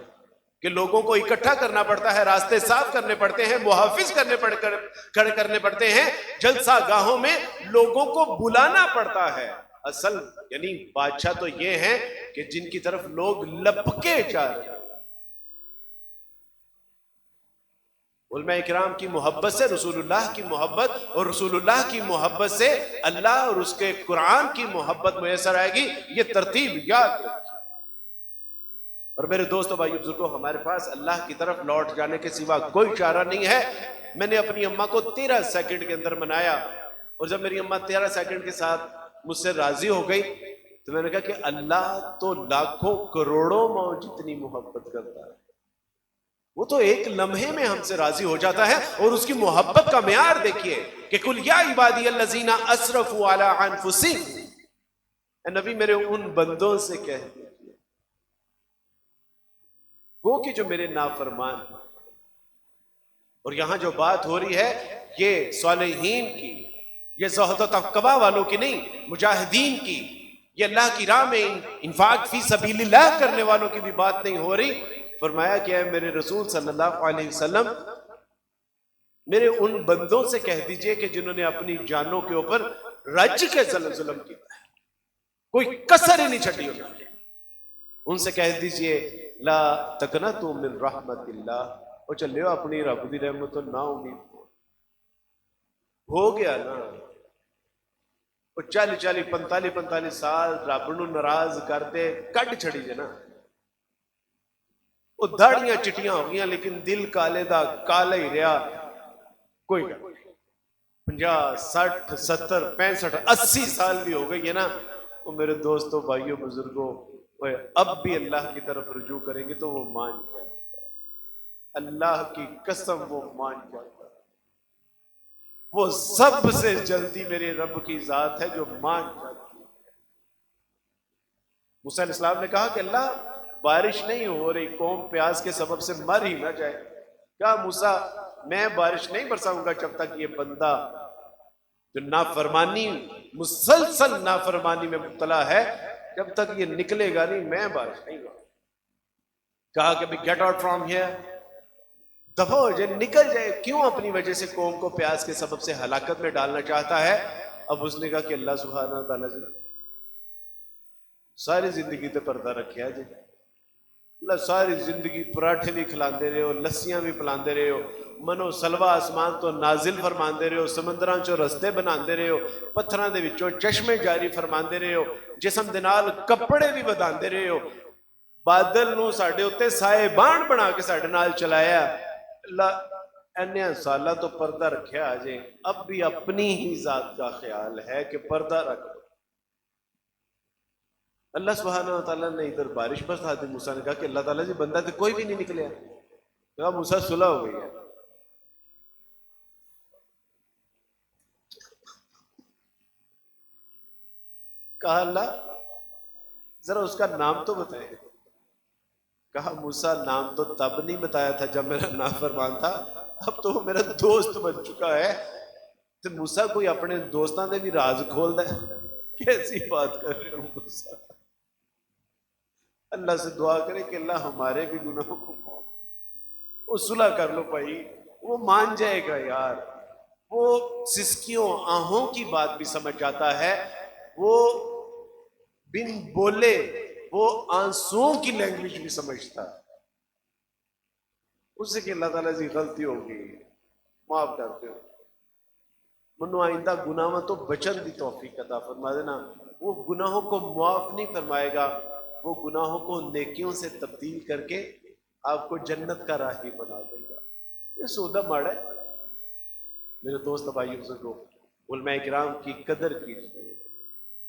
A: کہ لوگوں کو اکٹھا کرنا پڑتا ہے، راستے صاف کرنے پڑتے ہیں، محافظ کھڑے کرنے پڑتے ہیں، جلسہ گاہوں میں لوگوں کو بلانا پڑتا ہے۔ اصل یعنی بادشاہ تو یہ ہیں کہ جن کی طرف لوگ لپکے جا رہے ہیں۔ علماء کرام کی محبت سے رسول اللہ کی محبت، اور رسول اللہ کی محبت سے اللہ اور اس کے قرآن کی محبت میسر آئے گی۔ یہ ترتیب یاد رکھیں۔ اور میرے دوستو، بھائی بزرگوں، ہمارے پاس اللہ کی طرف لوٹ جانے کے سوا کوئی چارہ نہیں ہے۔ میں نے اپنی اماں کو 13 سیکنڈ کے اندر منایا، اور جب میری اماں 13 سیکنڈ کے ساتھ مجھ سے راضی ہو گئی تو میں نے کہا کہ اللہ تو لاکھوں کروڑوں ماں جتنی محبت کرتا ہے، وہ تو ایک لمحے میں ہم سے راضی ہو جاتا ہے۔ اور اس کی محبت کا معیار دیکھیے کہ قل یا عبادی الذین اسرفوا علی انفسہم، اے نبی میرے ان بندوں سے کہہ دیجیے وہ کہ جو میرے نافرمان ہیں۔ اور یہاں جو بات ہو رہی ہے یہ صالحین کی، یہ زہد و تقویٰ والوں کی نہیں، مجاہدین کی، یہ اللہ کی راہ میں انفاق فی سبیل اللہ کرنے والوں کی بھی بات نہیں ہو رہی۔ فرمایا کہ اے میرے رسول صلی اللہ علیہ وسلم، میرے ان بندوں سے کہہ دیجئے کہ جنہوں نے اپنی جانوں کے اوپر رج کے ظلم کیا ہے، کوئی کسر ہی نہیں چھٹی انہوں نے، ان سے کہہ دیجئے لا تقنطوا من رحمت اللہ، وہ چلے ہو اپنی رب دی رحمت تو نہ امید ہو گیا نا۔ وہ 40 45 سال رب نو ناراض کرتے کٹ چھڑی جے نا، وہ داڑیاں چٹیاں ہو گیا لیکن دل کالے دا کالا ہی رہا، کوئی گل۔ 50 60 70 65 80 سال بھی ہو گئی ہے نا، وہ میرے دوستوں بھائیوں بزرگوں، وہ اب بھی اللہ کی طرف رجوع کریں گے تو وہ مان جائے، اللہ کی قسم وہ مان جائے گا۔ وہ سب سے جلدی میرے رب کی ذات ہے جو مان جاتی ہے۔ موسیٰ علیہ السلام نے کہا کہ اللہ بارش نہیں ہو رہی، قوم پیاس کے سبب سے مر ہی نہ جائے۔ کہا موسیٰ میں بارش نہیں برساؤں گا جب تک یہ بندہ جو نافرمانی مسلسل نافرمانی میں مبتلا ہے، جب تک یہ نکلے گا نہیں میں بارش نہیں کروں۔ کہا کہ گیٹ آؤٹ فرام ہیئر، دفع ہو جائے، نکل جائے، کیوں اپنی وجہ سے قوم کو پیاس کے سبب سے ہلاکت میں ڈالنا چاہتا ہے؟ اب اس نے کہا کہ اللہ سبحانہ وتعالیٰ جی ساری زندگی تے پردہ رکھیا جی، اللہ ساری زندگی پراٹھے بھی کھلاندے رہے ہو، لسیاں بھی پلاندے رہے ہو، منو سلوا آسمان تو نازل فرماندے رہے ہو، سمندراں چوں رستے بناندے رہے ہو، پتھراں دے وچوں چشمے جاری فرماندے رہے ہو، جسم دے نال کپڑے بھی بداندے رہے ہو، بادل نو ساڈے اوتے سائے بان بنا کے ساڈے نال چلایا، اللہ انیاں سالہ تو پردہ رکھیا آجے، اب بھی اپنی ہی ذات کا خیال ہے کہ پردہ رکھ دو۔ اللہ سبحانہ وتعالیٰ نے ادھر بارش برسا دی، موسیٰ نے کہا کہ اللہ تعالیٰ جی بندہ تو کوئی بھی نہیں نکلیا، کہا موسیٰ صلح ہو گئی ہے۔ کہا اللہ ذرا اس کا نام تو بتائے، کہا موسیٰ نام تو تب نہیں بتایا تھا جب میرا نافرمان تھا، اب تو وہ میرا دوست بن چکا ہے۔ تو موسیٰ کوئی اپنے دوستاں دے بھی راز کھول دے، کیسی بات کر رہے ہو موسیٰ؟ اللہ سے دعا کرے کہ اللہ ہمارے بھی گناہوں کو معاف، وہ صلح کر لو بھائی، وہ مان جائے گا یار، وہ سسکیوں آہوں کی بات بھی سمجھ جاتا ہے، وہ بن بولے وہ آنسوؤں کی لینگویج بھی سمجھتا ہے، اس سے کہ اللہ تعالیٰ جی غلطی ہوگی معاف کرتے ہو، منو آئندہ گناہوں تو بچن دی توفیق عطا فرما دینا۔ وہ گناہوں کو معاف نہیں فرمائے گا، وہ گناہوں کو نیکیوں سے تبدیل کر کے آپ کو جنت کا راہی بنا دے گا۔ یہ سودا ماڑا ہے میرے دوست بھائیوں بزرگوں، علماء کرام کی قدر کیجیے،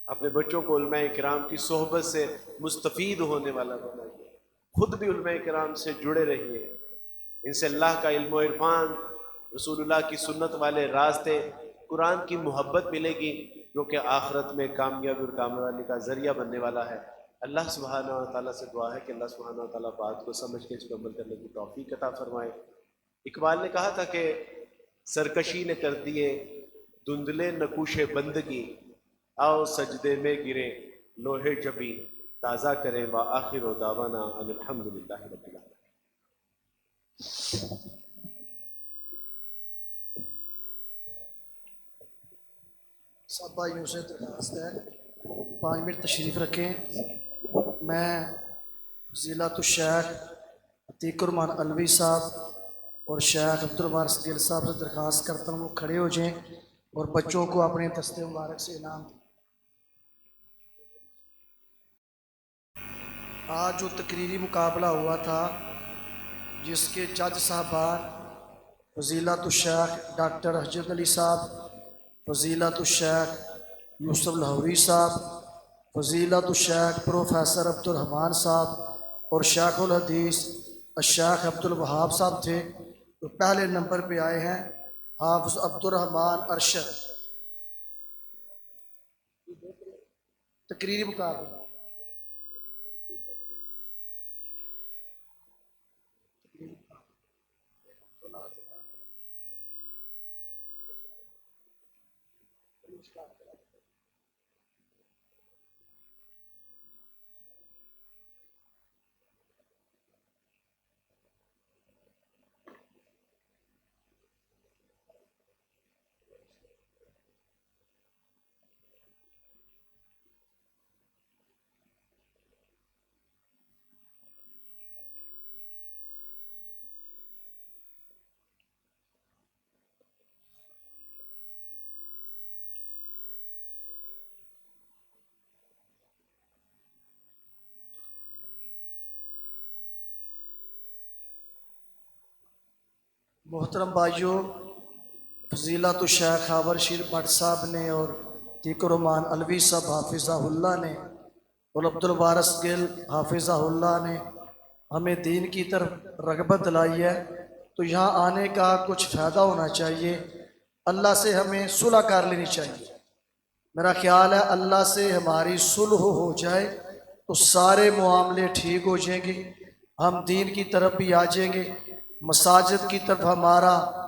A: اپنے بچوں کو علماء کرام کی صحبت سے مستفید ہونے والا بنائیے، خود بھی علماء کرام سے جڑے رہیے، ان سے اللہ کا علم و عرفان، رسول اللہ کی سنت والے راستے، قرآن کی محبت ملے گی جو کہ آخرت میں کامیابی اور کامیابی کا ذریعہ بننے والا ہے۔ اللہ سبحانہ و تعالیٰ سے دعا ہے کہ اللہ سبحانہ و تعالیٰ بات کو سمجھ کے اس کو عمل کرنے کی توفیق عطا فرمائے۔ اقبال نے کہا تھا کہ سرکشی نے کر دیے دھندلے نقوش بندگی، آؤ سجدے میں گرے لوہے جبی، تازہ کریں وآخر دعوانا ان الحمدللہ رب العالمین۔
B: سب بھائیوں سے درخواست ہے 5 منٹ تشریف رکھیں۔ میں فضیلت الشیخ عتیق الرحمان علوی صاحب اور شیخ عبدالرحمان صدیق صاحب سے درخواست کرتا ہوں وہ کھڑے ہو جائیں اور بچوں کو اپنے دستے مبارک سے انعام دیں۔ آج جو تقریری مقابلہ ہوا تھا جس کے جج صاحبان فضیلت الشیخ ڈاکٹر حجت علی صاحب، فضیلت الشیخ یوسف لاہوری صاحب، فضیلت الشیخ پروفیسر عبدالرحمان صاحب اور شیخ الحدیث الشیخ عبدالوہاب صاحب تھے، تو پہلے نمبر پہ آئے ہیں حافظ عبدالرحمان ارشد۔ تقریری مقابلہ محترم بھائیوں، فضیلت الشیخ خاور شیر بٹ صاحب نے اور تیق الرحمان علوی صاحب حافظہ اللہ نے اور عبد الوارث گل حافظہ اللہ نے ہمیں دین کی طرف رغبت دلائی ہے، تو یہاں آنے کا کچھ فائدہ ہونا چاہیے، اللہ سے ہمیں صلح کر لینی چاہیے۔ میرا خیال ہے اللہ سے ہماری صلح ہو جائے تو سارے معاملے ٹھیک ہو جائیں گے، ہم دین کی طرف بھی آ جائیں گے، مساجد کی طرف ہمارا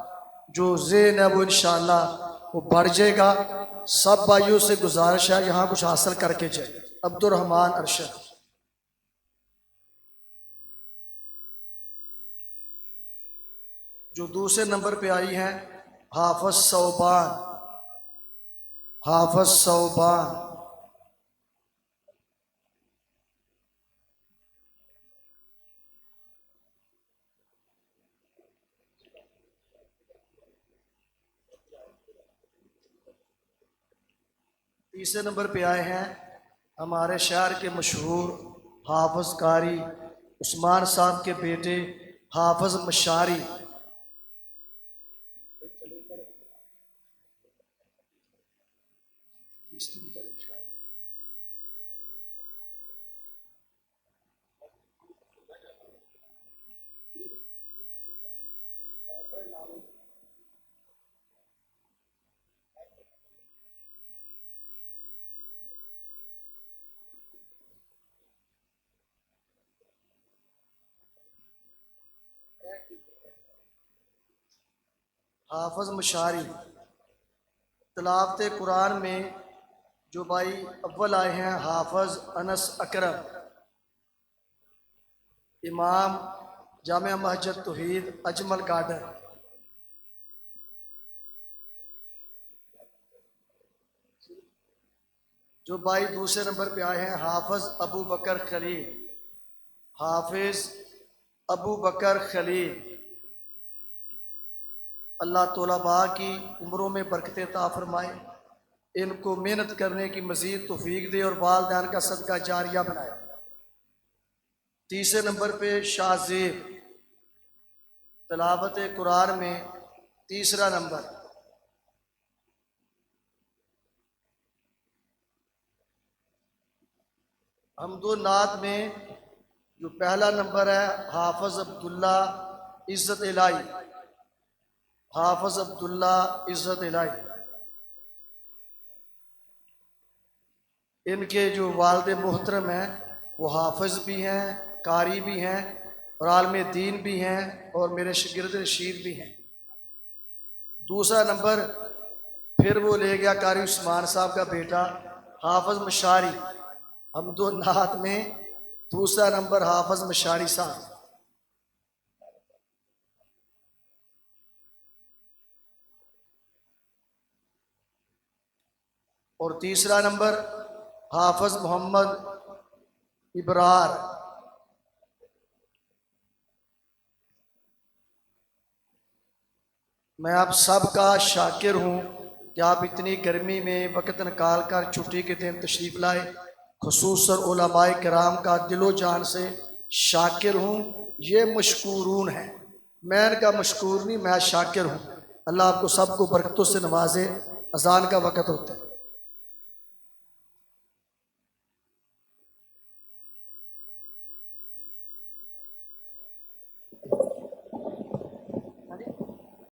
B: جو ذہن ہے وہ انشاءاللہ وہ بڑھ جائے گا۔ سب بھائیوں سے گزارش ہے یہاں کچھ حاصل کر کے جائیں۔ عبد الرحمان ارشد۔ جو دوسرے نمبر پہ آئی ہیں حافظ صوبان، حافظ صوبان۔ تیسرے نمبر پہ آئے ہیں ہمارے شہر کے مشہور حافظ قاری عثمان صاحب کے بیٹے حافظ مشاری۔ حافظ مشاری تلاوت قرآن میں جو بھائی اول آئے ہیں حافظ انس اکرم، امام جامعہ مسجد توحید اجمل گارڈن۔ جو بھائی دوسرے نمبر پہ آئے ہیں حافظ ابو بکر خلیل، حافظ ابو بکر خلیل۔ اللہ طلباء کی عمروں میں برکت عطا فرمائے، ان کو محنت کرنے کی مزید توفیق دے اور والدین کا صدقہ جاریہ بنائے۔ تیسرے نمبر پہ شاہ زیب، تلاوت قرآن میں تیسرا نمبر۔ حمد و نعت میں جو پہلا نمبر ہے حافظ عبداللہ عزت الہی، حافظ عبداللہ عزت الہی۔ ان کے جو والد محترم ہیں وہ حافظ بھی ہیں، قاری بھی ہیں اور عالم دین بھی ہیں اور میرے شاگرد رشید بھی ہیں۔ دوسرا نمبر پھر وہ لے گیا قاری عثمان صاحب کا بیٹا حافظ مشاری، حمد و نعت میں دوسرا نمبر حافظ مشاری صاحب۔ اور تیسرا نمبر حافظ محمد ابرار۔ میں آپ سب کا شاکر ہوں کہ آپ اتنی گرمی میں وقت نکال کر چھٹی کے دن تشریف لائے، خصوصاً علماء کرام کا دل و جان سے شاکر ہوں۔ یہ مشکورون ہیں، میں ان کا مشکور نہیں، میں شاکر ہوں۔ اللہ آپ کو سب کو برکتوں سے نوازے۔ اذان کا وقت ہوتا ہے۔